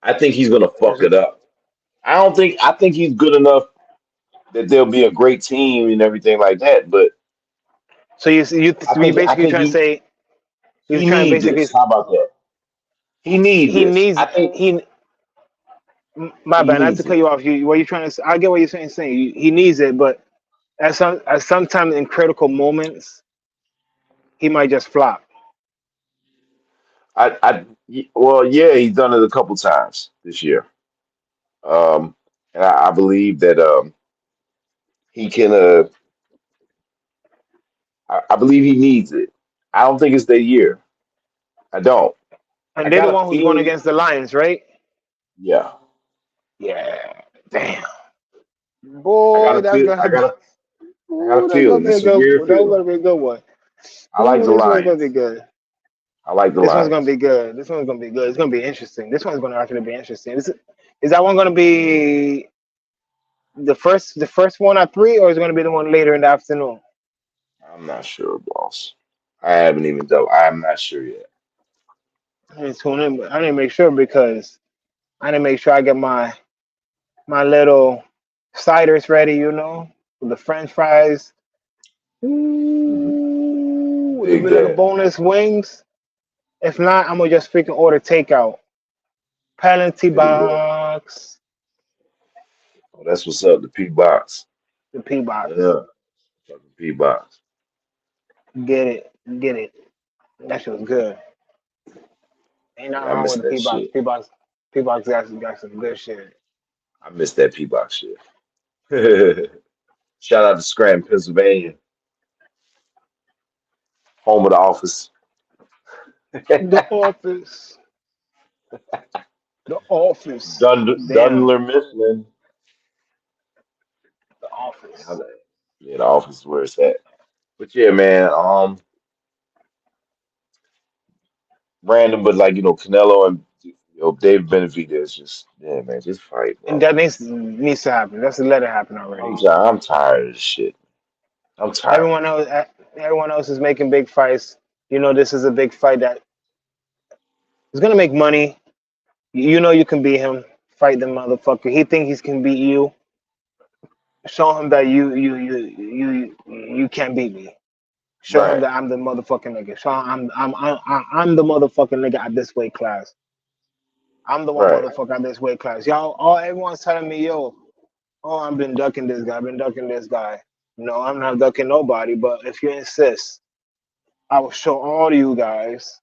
I think he's gonna fuck it up. I think he's good enough that there'll be a great team and everything like that. But So you I basically think trying to say you're he trying to needs basically this. How about that? He needs he this. needs I think he my he bad, not to needs cut it. you off. You what you trying to say? I get what you're saying. He needs it, but at sometimes in critical moments he might just flop. Well, yeah, he's done it a couple times this year. Um, and I believe that he can. I believe he needs it. I don't think it's their year. I don't. I And they're the got a one who's going feeling. against the Lions, right? Yeah, Yeah. Damn. I got Boy, a feel. I got a that's gonna feeling. be a It's a good. weird That's feeling. gonna be a good one. I like Ooh, the this one's gonna be Lions. good. I like the This one's gonna Lions. be good. This one's gonna be good. It's gonna be interesting. This one's gonna actually be interesting. Is that one gonna be the first one at 3, or is it gonna be the one later in the afternoon? I'm not sure, boss. I haven't even done. I'm not sure yet. I didn't tune in, but I didn't make sure because I didn't make sure I get my little ciders ready, with the French fries. Mhm. Ooh, Would Dig be like a that. boneless wings. If not, I'm gonna just freaking order takeout. Penalty Dig that. box, Oh, that's what's up. The P box. the P box. Yeah. Fucking P box. Get it, get it. That shit was good. Ain't nothing Yeah, I wrong miss with the that P box. shit. P box got some good shit. I miss that P box shit. Shout out to Scranton, Pennsylvania, home of the office. The office, the office. Damn, Dunler, Mifflin. the office. Yeah, the office is where it's at. But yeah, man, random, but like Canelo and David Benavidez, just yeah, man, just fight, And bro. that needs to happen. That's let it happen already. I'm tired of this shit. I'm tired. Everyone else, everyone else is making big fights. You know, this is a big fight that is gonna make money. You know, you can beat him. Fight the motherfucker. He think he can beat you. Show him that you can't beat me. Show him Right, that I'm the motherfucking nigga. Show him I'm the motherfucking nigga at this weight class. I'm the one right. motherfucker at this weight class. Y'all, all everyone's telling me, yo, oh, I've been ducking this guy. I've been ducking this guy. No, I'm not ducking nobody. But if you insist, I will show all you guys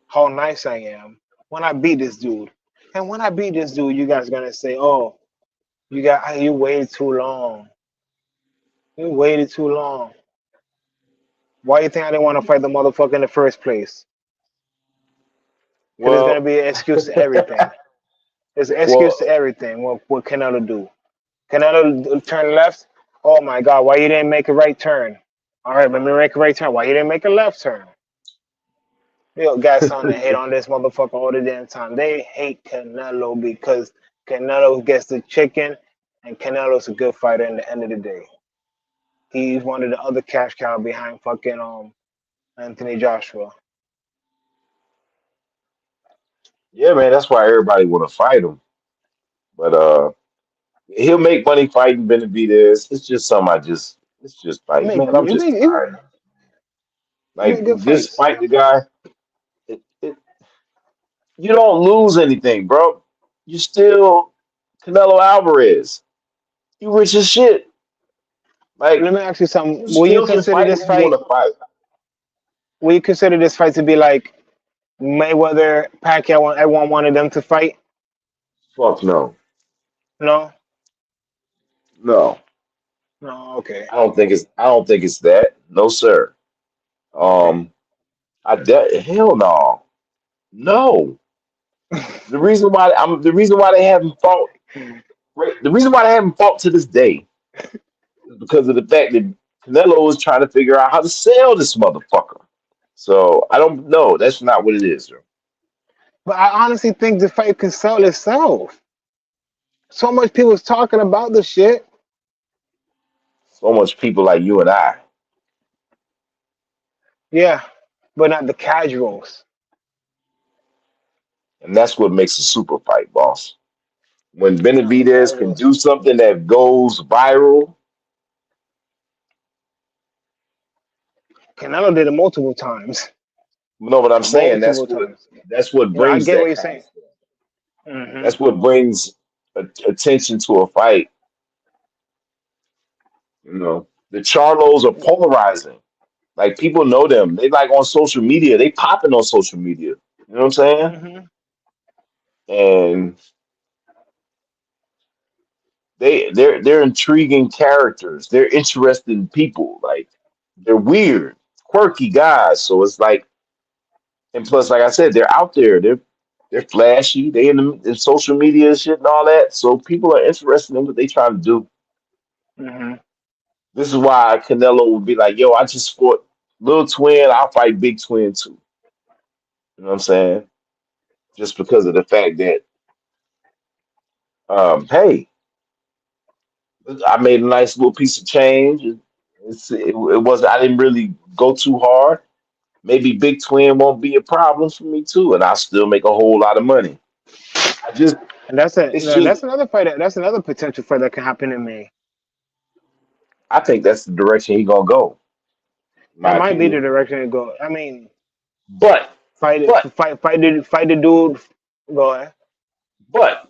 how nice I am when I beat this dude. And when I beat this dude, you guys gonna say, oh, you waited too long. You waited too long. Why you think I didn't want to fight the motherfucker in the first place? Because there's gonna Well, be an excuse to everything. There's an excuse to well, everything. What Canelo do? Canelo turn left. Oh my God! Why you didn't make a right turn? All right, let me make a right turn. Why you didn't make a left turn? You guys on the hate on this motherfucker all the damn time. They hate Canelo because Canelo gets the chicken, and Canelo's a good fighter. In the end of the day, he's one of the other cash cow behind fucking Anthony Joshua. yeah, man, that's why everybody want to fight him. But he'll make money fighting Benavidez. It's just something it's just He like, make man, I'm he just make tired. he Like, make good just fights. fight the guy. It, you don't lose anything, bro. You still Canelo Alvarez. You rich as shit. Like, Let me ask you something. you still can fight who you want to fight. Will you consider this fight to be like Mayweather, Pacquiao? Everyone wanted them to fight. Fuck no, No, no. no. Okay, I don't think it's that. No, sir. okay. Um, hell no, no. The reason why they haven't fought. Right, the reason why they haven't fought to this day is because of the fact that Canelo is trying to figure out how to sell this motherfucker. So I don't know. That's not what it is, bro. But I honestly think the fight can sell itself. So much people's talking about the shit. So much people like you and I, Yeah, but not the casuals. and that's what makes a super fight, boss. When Not the Benavidez can casuals. do something that goes viral, Canelo did it multiple times. you know what I'm saying? Multiple times. That's what You know, I brings get what that you're kind of saying. stuff. Hmm. That's what brings attention to a fight. The Charlos are polarizing. Like people know them. They like on social media. They popping on social media. You know what I'm saying? Hmm. And they're intriguing characters. They're interesting people. Like they're weird, quirky guys. So it's like, and plus, like I said, they're out there. They're flashy. They in social media and shit and all that. So people are interested in what they trying to do. Hmm. This is why Canelo would be like, "Yo, I just fought Little Twin. I'll fight Big Twin too." You know what I'm saying? Just because of the fact that, hey, I made a nice little piece of change. It wasn't. I didn't really go too hard. Maybe Big Twin won't be a problem for me too, and I'll still make a whole lot of money. I just, And that's it. it's And just, that's another fight. That's another potential fight that can happen in May. I think that's the direction he gonna go. in That my might be the opinion. direction to go. I mean, But but fight the dude. Go ahead. but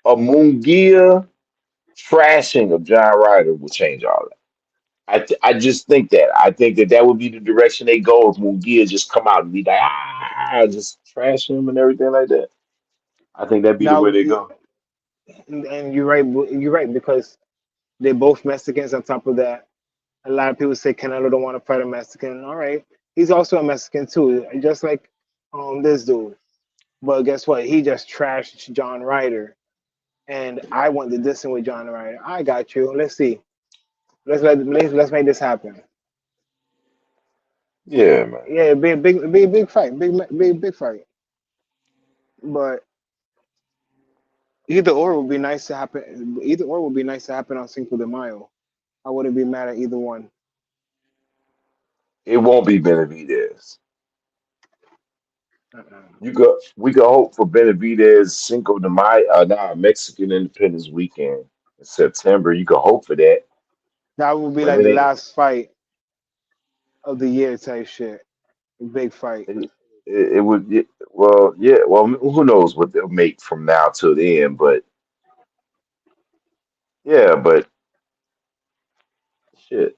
a Munguia trashing of John Ryder will change all that. I just think that. I think that that would be the direction they go if Munguia just come out and be like, just trash him and everything like that. I think that'd be the way Now, they go. and you're right. You're right because they're both Mexicans. On top of that, a lot of people say Canelo don't want to fight a Mexican. All right, he's also a Mexican too, just like this dude. But guess what? He just trashed John Ryder, and I went the distance with John Ryder. I got you. Let's see. Let's make this happen. Yeah, man. Yeah, big fight, big fight. But either or would be nice to happen. Either or would be nice to happen on Cinco de Mayo. I wouldn't be mad at either one. It won't be Benavidez. Uh-uh. We could hope for Benavidez Cinco de Mayo, Mexican Independence Weekend in September. You could hope for that, That would be but like it the ain't. last fight of the year type shit. Big fight. It would. Well, yeah. Well, who knows what they'll make from now till the end? But yeah, but shit.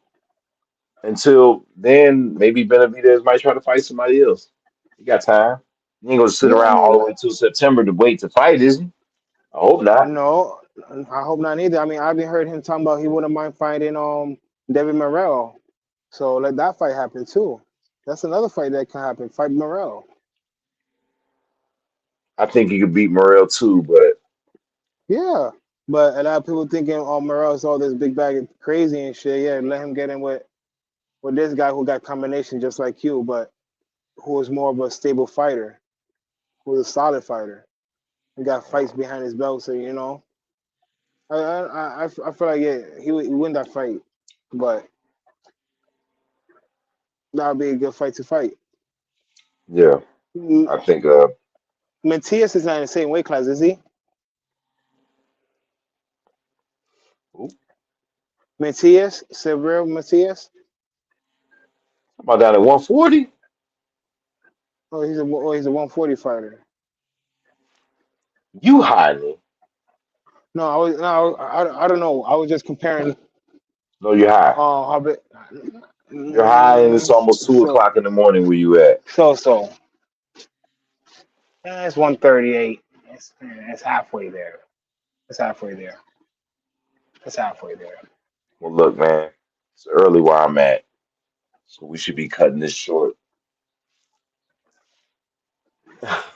Until then, maybe Benavidez might try to fight somebody else. He got time. He ain't gonna sit Yeah, I around all mean, the way till September to wait to fight, is he? I hope not. no, I hope not either. I mean, I've been heard him talking about he wouldn't mind fighting David Morrell. So let that fight happen too. That's another fight that can happen. Fight Morrell. I think he could beat Morrell too, but Yeah. But a lot of people thinking, oh, Morrell's all this big bag of crazy and shit. Yeah, let him get in with this guy who got combination just like you, but who is more of a stable fighter, who's a solid fighter. He got fights behind his belt, so I feel like yeah, he would win that fight, but that would be a good fight to fight. yeah, Mm, I think. Matias is not in the same weight class, is he? Who? Matias, Severo Matias. About down at 140? He's a 140 fighter. You hiding? No, I don't know. I was just comparing. No, you're high. How big? You're high, and it's almost two So o'clock in the morning where you at. so. It's 138. It's halfway there. It's halfway there. It's halfway there. Well, look, man, it's early where I'm at, so we should be cutting this short.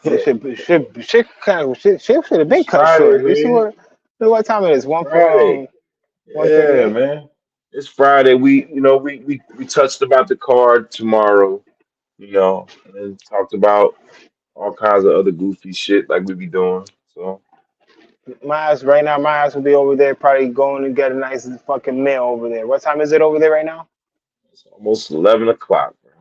It should have been It's cut Friday, short. You see man. what time it is? It's Friday. Yeah, 138. man. It's Friday. We touched about the card tomorrow, and then talked about all kinds of other goofy shit like we be doing. So My ass right now. My ass will be over there, probably going to get a nice fucking meal over there. What time is it over there right now? it's almost 11 o'clock, man.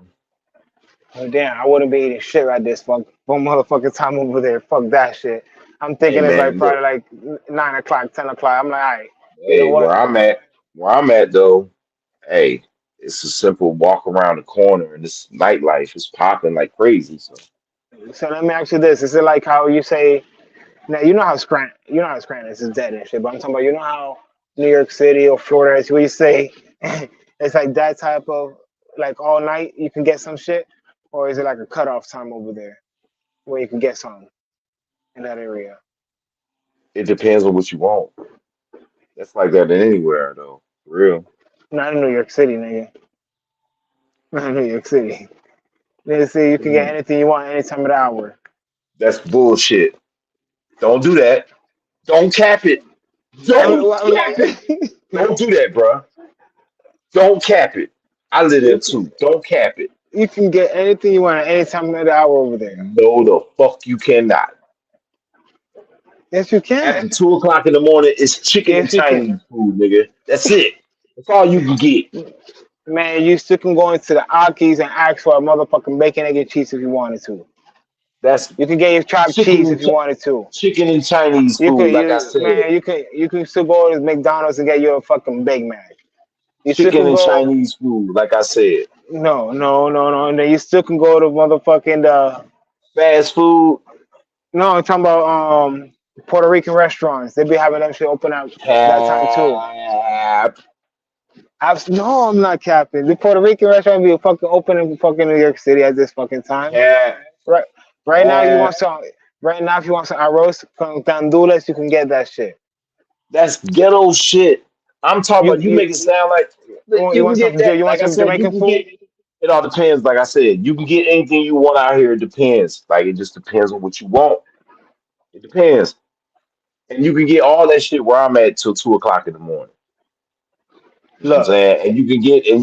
Oh damn! I wouldn't be eating shit at this one motherfucking time over there. Fuck that shit. I'm Hey, thinking it's like man, look. probably like 9 o'clock, 10 o'clock. I'm like, all right. You know Hey, what? where I'm at though. Hey, it's a simple walk around the corner, and this nightlife is popping like crazy. So So let me ask you this: is it like how you say? Now you know how Scranton is dead and shit. But I'm talking about how New York City or Florida is. Where you say it's like that type of like all night you can get some shit, or is it like a cutoff time over there where you can get some in that area? it depends on what you want. That's like that in anywhere though, for real. Not in New York City, nigga. Not in New York City. They say you can get Mm, anything you want any time of the hour. That's bullshit. Don't do that. Don't cap it. Don't cap it. Don't do that, bruh. Don't cap it. I live there you can too. Don't cap it. you can get anything you want at any time of the hour over there. No, the fuck you cannot. Yes, you After can. 2 o'clock in the morning, it's chicken and Yes, you can. Chinese food, nigga. That's it. That's all you can get. Man, you still can go into the Aki's and ask for a motherfucking bacon, egg, and cheese if you wanted to. That's You can get your chopped chicken cheese if and you wanted to. chicken and Chinese You food, could, like I said. you can still go to McDonald's and get your fucking Big Mac. You still chicken can and go. Chinese food, like I said. No. And then you still can go to motherfucking Fast food, no, I'm talking about Puerto Rican restaurants. They be having them shit open up that time too. tap. No, I'm not capping. The Puerto Rican restaurant be fucking open in fucking New York City at this fucking time. Tap. Right, right now you Tap. want some. Right now, if you want some arroz con gandules, you can get that shit. That's ghetto shit. I'm talking about you make it You sound like you you can want get some that. you want Like I some said, you Jamaican can food? get it all depends. Like I said, you can get anything you want out here. It depends. Like it just depends on what you want. It depends. And you can get all that shit where I'm at till 2 o'clock in the morning. You know what I'm Look, saying? And you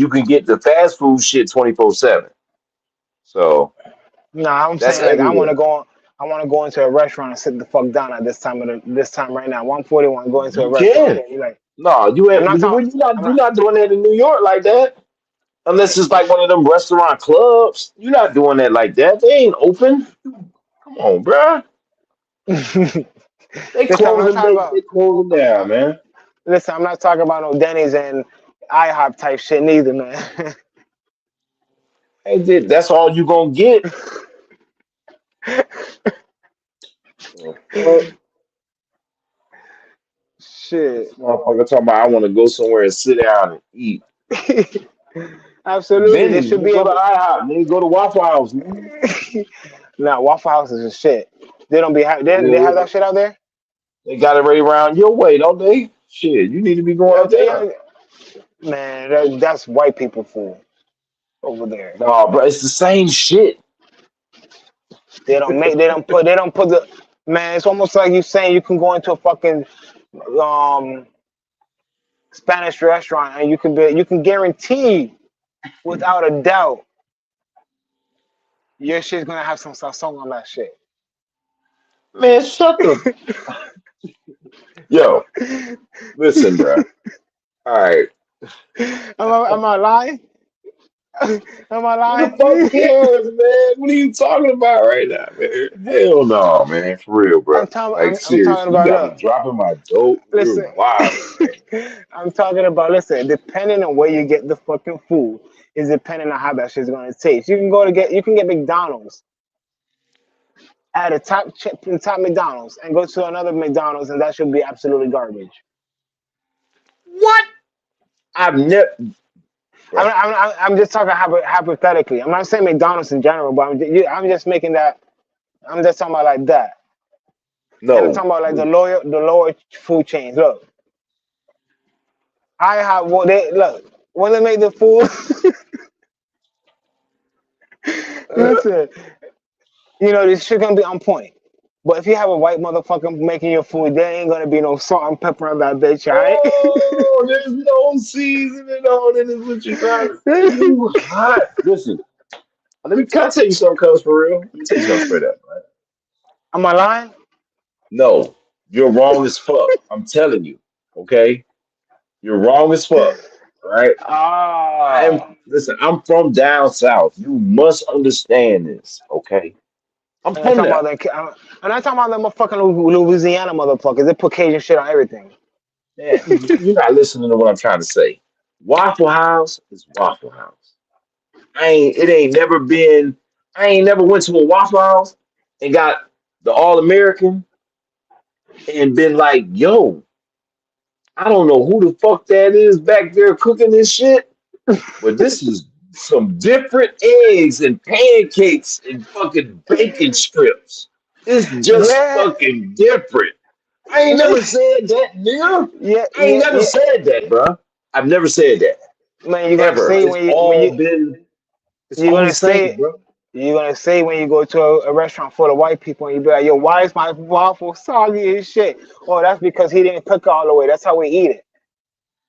can get the fast food shit 24/7. So nah, I'm that's saying like everywhere. I want to go into a restaurant and sit the fuck down at this time right now. 1:41, go into a You restaurant. can. You like No, you I'm ain't not talking. I'm you're not. not doing that in New York like that. Unless it's like one of them restaurant clubs. You're not doing that like that. They ain't open. Come on, bruh. Listen, They I'm close not them. talking about. They close them down, man. Listen, I'm not talking about no Denny's and IHOP type shit neither, man. That's all you gonna get. Fuck. Shit. This motherfucker talking about I want to go somewhere and sit down and eat. Absolutely, they Denny's, should you be go to able. IHOP, then you go to Waffle House, man. Nah, Waffle Houses is shit. They don't be they have Yeah, that shit out there. they got it right around your way, don't they? Shit, you need to be going Yeah, up there. yeah, man, that's white people food over there. No, bro, it's the same shit. They don't put the man. It's almost like you saying you can go into a fucking um Spanish restaurant and you can guarantee without a doubt your shit's gonna have some sazon on that shit. Man, shut the yo. Listen, bro. All right. Am I lying? Am I Who the lying? fuck cares, man? What are you talking about right now, man? Hell no, man. For real, bro. Like I'm talking seriously, you about got me look. dropping my dope. You're Listen, wild, man. I'm talking about listen. Depending on where you get the fucking food, is depending on how that shit's gonna taste. You can get McDonald's at a top McDonald's and go to another McDonald's and that should be absolutely garbage. What? I've never, bro. I'm just talking hypothetically. I'm not saying McDonald's in general, but I'm just making that. I'm just talking about like that, and I'm No. talking about like the lower food chains. Look, I have what they look when they make the food. Listen, this shit gonna be on point. But if you have a white motherfucker making your food, there ain't gonna be no salt and pepper on that bitch, alright? Oh, there's no seasoning on it. Is what you're trying to say. You hot? Listen, can I tell you something, cuz for real? Let me tell you something straight up, right? Am I lying? No, you're wrong as fuck. I'm telling you. Okay, you're wrong as fuck. All right. Ah, Listen, I'm from down south. You must understand this, okay? I'm and I'm from talking about there. that. And I'm talking about them motherfucking Louisiana motherfuckers. They put Cajun shit on everything. Man, you're not listening to what I'm trying to say. Waffle House is Waffle House. It ain't never been, I ain't never went to a Waffle House and got the All American and been like, yo, I don't know who the fuck that is back there cooking this shit, but this is some different eggs and pancakes and fucking bacon strips. It's just Yeah, fucking different. I ain't never said that, nigga. yeah, I ain't yeah, never yeah. said that, bro. I've never said that Man, you're gonna ever. say It's you're all the gonna same, say bro. you're gonna say when you go to a restaurant full of white people and you be like, yo, why is my waffle soggy as shit? Oh, that's because he didn't cook all the way. That's how we eat it.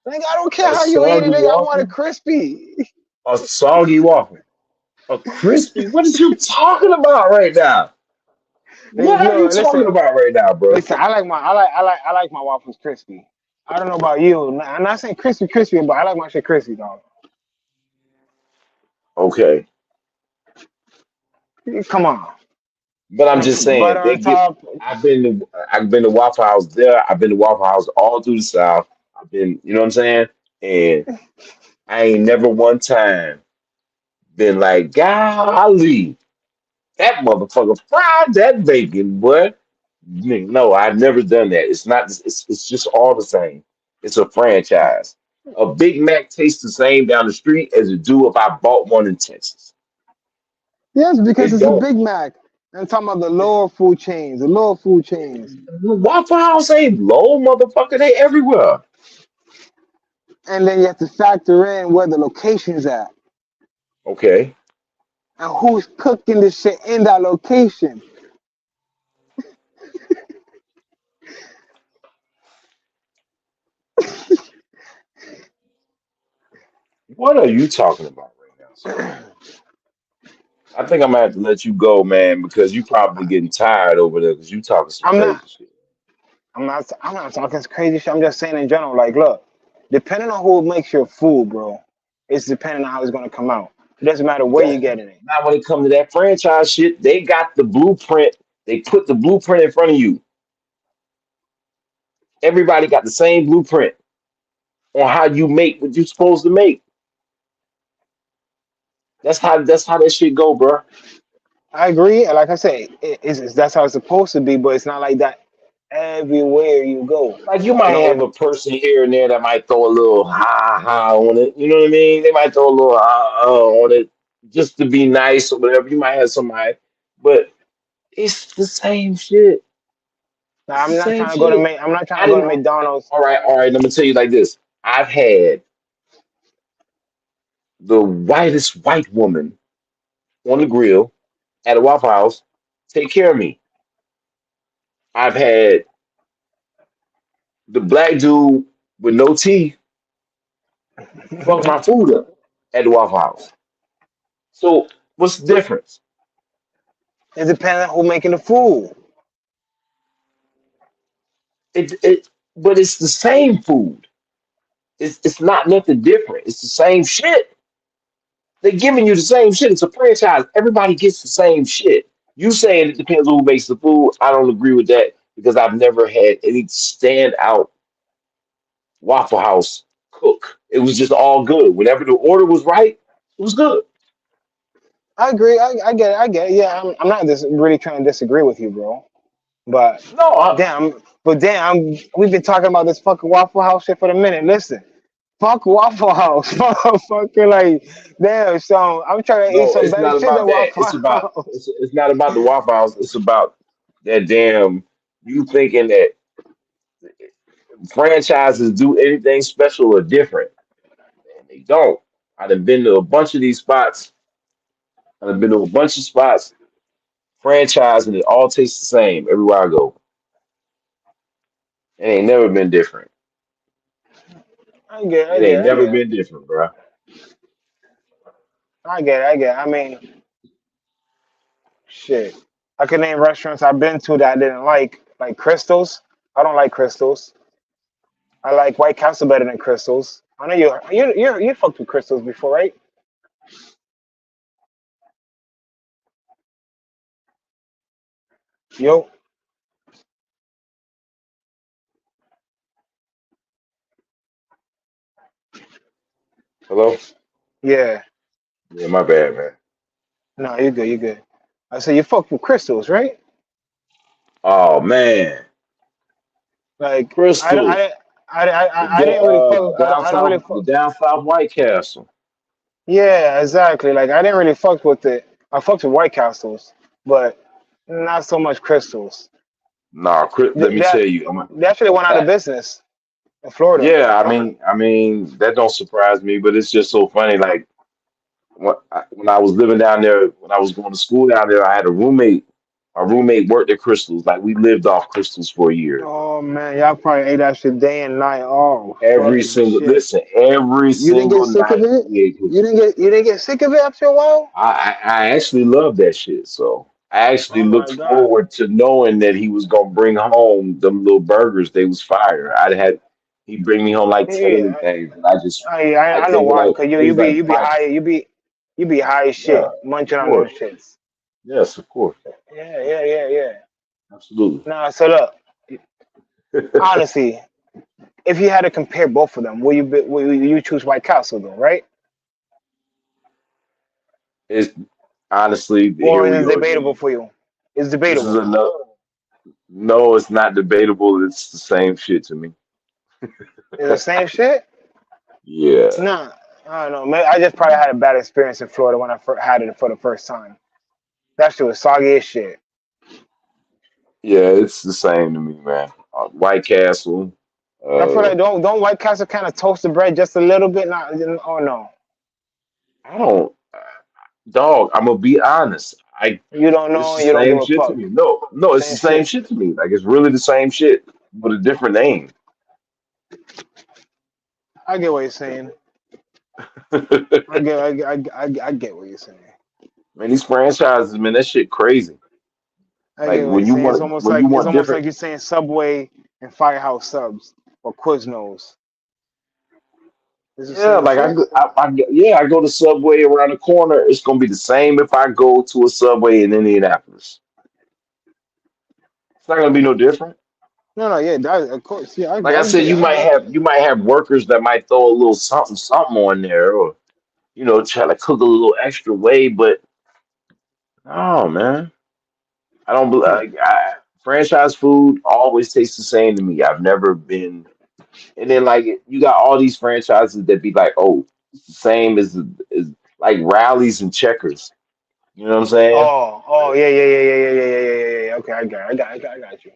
Like, I don't care A how you eat it, soggy nigga. I want it waffle, crispy. a soggy waffle, a crispy. What is you talking about right now? What are you No, talking listen, about right now, bro? listen. I like my waffles crispy. I don't know about you. I'm not saying crispy, but I like my shit crispy, dog. Okay, Come on. but I'm just Butter saying they on get. top. I've been to Waffle House there. I've been to Waffle House all through the South. I've been, you know what I'm saying? And I ain't never one time been like, golly, that motherfucker fried that bacon, boy. No, I've never done that. It's not. It's just all the same. It's a franchise. A Big Mac tastes the same down the street as it do if I bought one in Texas. Yes, because It it's a don't. Big Mac. I'm talking about the lower food chains, the lower food chains. Waffle House ain't low, motherfucker. They everywhere. And then you have to factor in where the location's at Okay. and who's cooking the shit in that location. What are you talking about right now, sir? I think I'm gonna have to let you go, man, because you probably getting tired over there because you talking some I'm not. crazy shit. I'm not talking crazy shit. I'm just saying in general. Like, look, depending on who makes your food, bro, it's depending on how it's gonna come out. It doesn't matter where That's you're getting it. not when it comes to that franchise shit. They got the blueprint. They put the blueprint in front of you. Everybody got the same blueprint on how you make what you're supposed to make. That's how that shit go, bro. I agree. And like I say, that's how it's supposed to be, but it's not like that everywhere you go. Like you You might know, have a person here and there that might throw a little ha ha on it. You know what I mean? They might throw a little on it just to be nice or whatever. You might have somebody, but it's the same shit. now, It's the same shit. I'm not trying I to go to didn't. McDonald's. All right. Let me tell you like this. I've had the whitest white woman on the grill at a Waffle House take care of me. I've had the black dude with no teeth fuck my food up at the Waffle House. So what's the difference? It depends on who making the food. But it's the same food. It's not nothing different. It's the same shit. They're giving you the same shit. It's a franchise. Everybody gets the same shit. You saying it depends on who makes the food. I don't agree with that because I've never had any standout Waffle House cook. It was just all good. Whenever the order was right, it was good. I agree. I get it. I get it. Yeah, I'm not really trying to disagree with you, bro. But No, we've been talking about this fucking Waffle House shit for a minute. Listen, fuck Waffle House. Fucking like, damn. So I'm trying to eat no, some it's better not shit about than that. Waffle House. It's not about the Waffle House. It's about that damn you thinking that franchises do anything special or different. And they don't. I done been to a bunch of these spots. I done been to a bunch of spots, franchise, and it all tastes the same everywhere I go. It ain't never been different. It ain't I never get it. been different, bro. I get it. I mean, shit. I can name restaurants I've been to that I didn't like Crystals. I don't like Crystals. I like White Castle better than Crystals. I know you fucked with Crystals before, right? Yo, Hello? yeah. Yeah, my bad, man. No, you good. You good. I said you fucked with Crystals, right? Oh man, Like Crystals, I didn't really fuck. I don't really the fuck. down south White Castle. Yeah, exactly. Like I didn't really fuck with it. I fucked with White Castles, but not so much Crystals. Nah, let me tell That you, they actually a went out of fact. business in Florida. Yeah, I mean that don't surprise me, but it's just so funny. Like when I was living down there, when I was going to school down there, I had a roommate. My roommate worked at Crystals. Like we lived off Crystals for a year. Oh man, y'all probably ate that shit day and night. Oh Every fucking single shit! every You didn't get single sick of night it? we ate Crystals. You didn't get sick of it after a while? I actually love that shit. So I actually Oh my looked god! forward to knowing that he was gonna bring home them little burgers. They was fire. He'd bring me home like 10 of them Yeah, things, and I like know they were why. like Cause they was like you be high you be high as yeah, shit munching of on them course, shits. yes, of course, Yeah. absolutely. Nah, so look, honestly, if you had to compare both of them, will you choose White Castle though, right? It's honestly, here Or is we it go debatable again. for you? It's This is debatable. another. No, it's not debatable. It's the same shit to me. It's the same shit. Yeah, Nah, I don't know. Maybe I just probably had a bad experience in Florida when I had it for the first time. That shit was soggy as shit. yeah, it's the same to me, man. White Castle. I feel Uh, like don't White Castle kind of toast the bread just a little bit? Not oh no, I don't, dog. I'm gonna be honest. you don't It's know the and you don't give same a shit to fuck. me. No, no, it's the Same same shit. shit to me. Like it's really the same shit with a different name. I get what you're saying. I Man, get I get what you're saying. these franchises, man, that shit crazy. I Like get what you're saying. when you It's want almost like different. you're saying Subway and Firehouse subs or Quiznos. It's the Yeah, same like shit. yeah, I go to Subway around the corner. It's gonna be the same if I go to a Subway in Indianapolis. It's not gonna be no different. No, yeah, that, of course, yeah, Like I I said, get, I get. you might have workers that might throw a little something on there, or try to cook a little extra way. But oh man, I don't bel Hmm. franchise food always tastes the same to me. I've never been, and then like you got all these franchises that be like, oh, it's the same as like rallies and checkers. You know what I'm saying? Oh, yeah. Okay, I got you.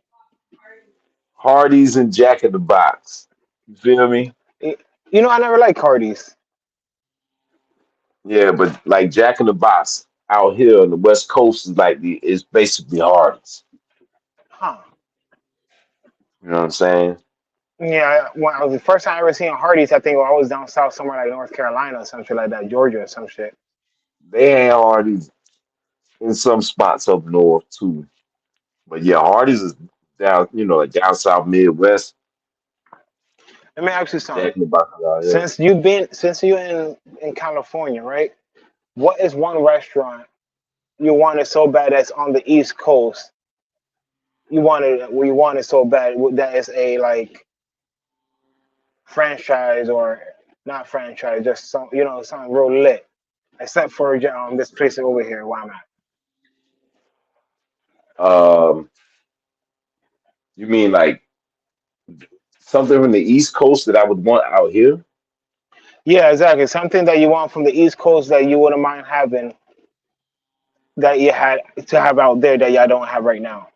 Hardee's and Jack in the Box. You feel me? Y- I never liked Hardee's. Yeah, but like Jack in the Box out here on the West Coast is like is basically Hardee's. Huh. You know what I'm saying? Yeah, when I was the first time I ever seen Hardee's, I think I was down south somewhere like North Carolina or some shit like that, Georgia or some shit. They have Hardee's in some spots up north too. But yeah, Hardee's is down, like down south Midwest. Let me ask you something. Jack in the Box is out here. Since you're in California, right? What is one restaurant you wanted so bad that's on the East Coast? You want it so bad that is a like franchise or not franchise, just something real lit. Except for this place over here where I'm at. Um, you mean like something from the East Coast that I would want out here? Yeah, exactly. Something that you want from the East Coast that you wouldn't mind having that you had to have out there that y'all don't have right now.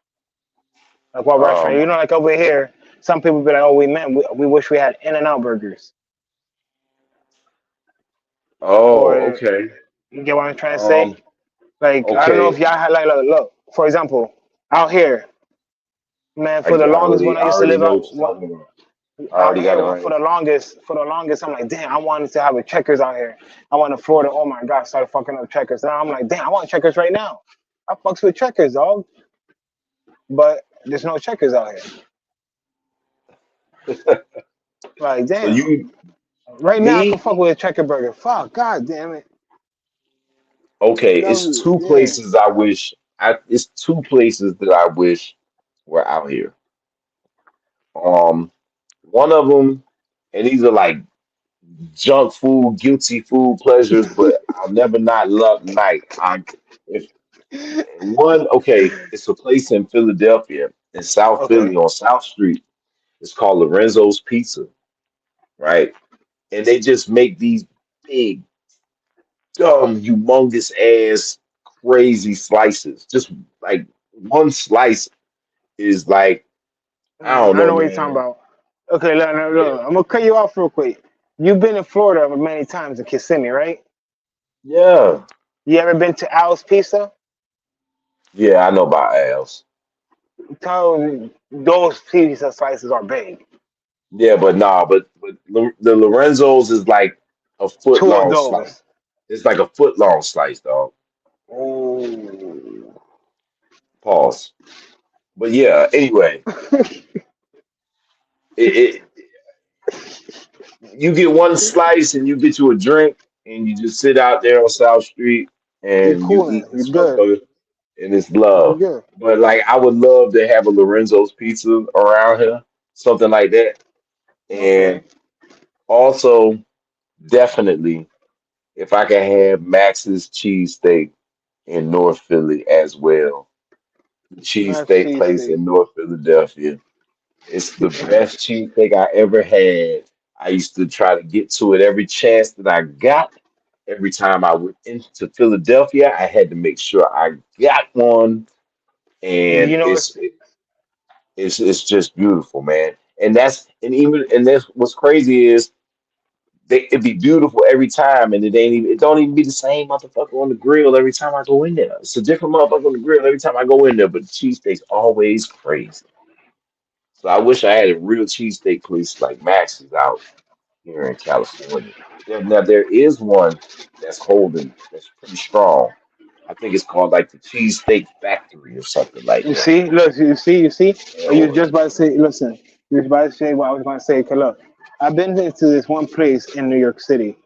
Like what restaurant? Um, Like over here, some people be like, "Oh, we wish we had In-N-Out burgers." oh, Or okay. you get what I'm trying to say? Um, Like I don't know if okay. y'all had like look, for example, out here, man, for the I longest when I I used to already live know what you're out. talking about. I Out already got here it right. for the longest, I'm like, damn, I wanted to have a checkers out here. I went to Florida. Oh my god, started fucking up checkers. Now I'm like, damn, I want checkers right now. I fucks with checkers, dog. But there's no checkers out here. Like, So damn. Right now I can me, fuck with a checker burger. Fuck, god damn it. okay, That was, yeah. it's two places that I wish were out here. Um, one of them, and these are like junk food, guilty food pleasures, but I'll never not love night. If one, okay, it's a place in Philadelphia, in South Philly Okay. on South Street. It's called Lorenzo's Pizza, right? And they just make these big, dumb, humongous ass, crazy slices. Just like one slice is like, I don't I know, know what you're talking man. about. Okay, Yeah, look. I'm gonna cut you off real quick. You've been in Florida many times in Kissimmee, right? yeah, You ever been to Al's Pizza? yeah. I know about Al's. Tell those pizza slices are big. Yeah, but nah, but the Lorenzo's is like a foot Two of long slice. those. It's like a foot long slice, dog. Oh. Pause. But yeah, anyway, it you get one slice and you get you a drink and you just sit out there on South Street You're and you cooling. eat You're this good. motherfucker and it's You're love. good. But like I would love to have a Lorenzo's pizza around here, something like that. And Okay. also, definitely, if I can have Max's cheesesteak in North Philly as well, the Max cheesesteak place cheesesteak. in North Philadelphia. It's the best cheesesteak I ever had. I used to try to get to it every chance that I got. Every time I went into Philadelphia, I had to make sure I got one, and You know, it's just beautiful, man. And that's what's crazy is it'd be beautiful every time, and it don't even be the same motherfucker on the grill every time I go in there. It's a different motherfucker on the grill every time I go in there, but the cheesesteak's always crazy. So I wish I had a real cheesesteak place like Max's out here in California. Now there is one that's pretty strong. I think it's called like the Cheesesteak Factory or something like you that. see, look, you see. Or you Oh, just about to say, listen, you was about to say what I was going to say. Cause look, I've been to this one place in New York City.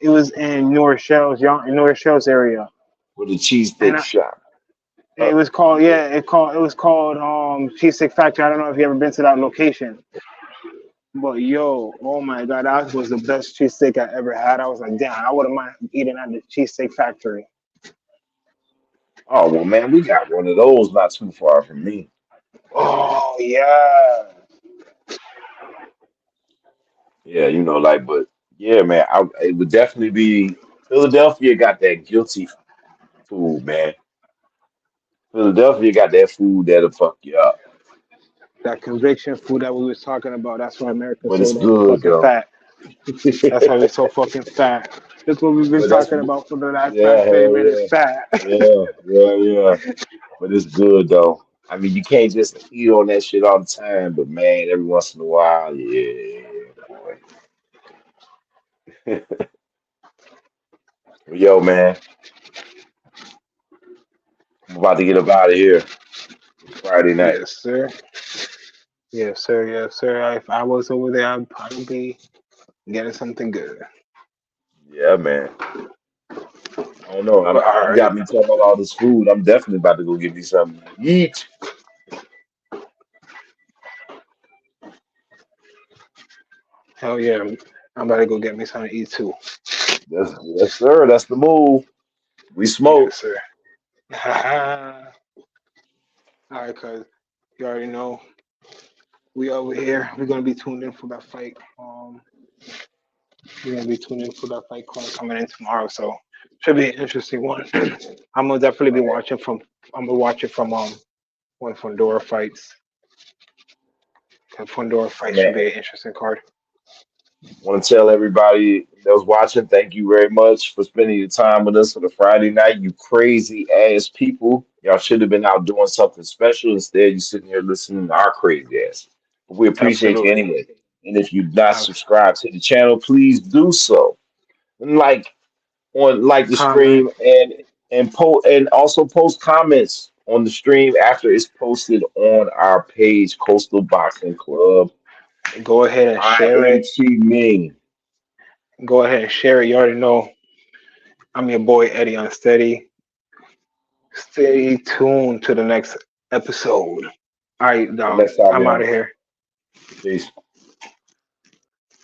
It was in North Shells area, with the and cheesesteak shop. Uh, it was called it was called Cheesesteak Factory. I don't know if you ever been to that location, but yo, oh my god, that was the best cheesesteak I ever had. I was like, damn, I wouldn't mind eating at the Cheesesteak Factory. oh well, man, we got one of those not too far from me. Oh yeah, Yeah, but yeah, man, it would definitely be Philadelphia got that guilty food, man. Philadelphia got that food that'll fuck you up, that conviction food that we was talking about. That's why America's but so it's damn good fucking though. fat. That's why we're so fucking fat. That's what we've been But that's talking about for the last yeah, past 30 hell minutes. yeah, Fat. yeah. But it's good though. I mean, you can't just eat on that shit all the time, but man, every once in a while, yeah, boy. Yo, man, I'm about to get up out of here. It's Friday night. Yes, sir. Yes, sir. Yes, sir. If I was over there, I'd probably be getting something good. Yeah, man. I don't know. But all You right. got me talking about all this food. I'm definitely about to go get me something to eat. Hell yeah. I'm about to go get me something to eat too. Yes, sir. That's the move. We Yes, smoke. sir. All right, cuz you already know we over here. We're gonna be tuned in for that fight. We're gonna be tuned in for that fight card coming in tomorrow. So should be an interesting one. I'm gonna definitely be watching from. I'm gonna watch it from when Fondora fights. Cause Fondora Hey, fight should man. be an interesting card. Want to tell everybody that was watching, thank you very much for spending your time with us for the Friday night. You crazy ass people. Y'all should have been out doing something special. Instead, you sitting here listening to our crazy ass. But we appreciate you Absolutely. anyway. And if you're not Abs- subscribed to the channel, please do so. And like the Comment. stream and also post comments on the stream after it's posted on our page, Coastal Boxing Club. Go ahead and I share am it. Chi Ming. Go ahead and share it. You already know I'm your boy Eddie Unsteady. Stay tuned to the next episode. All right, Till dog. next time, I'm out y'all. of here. Peace.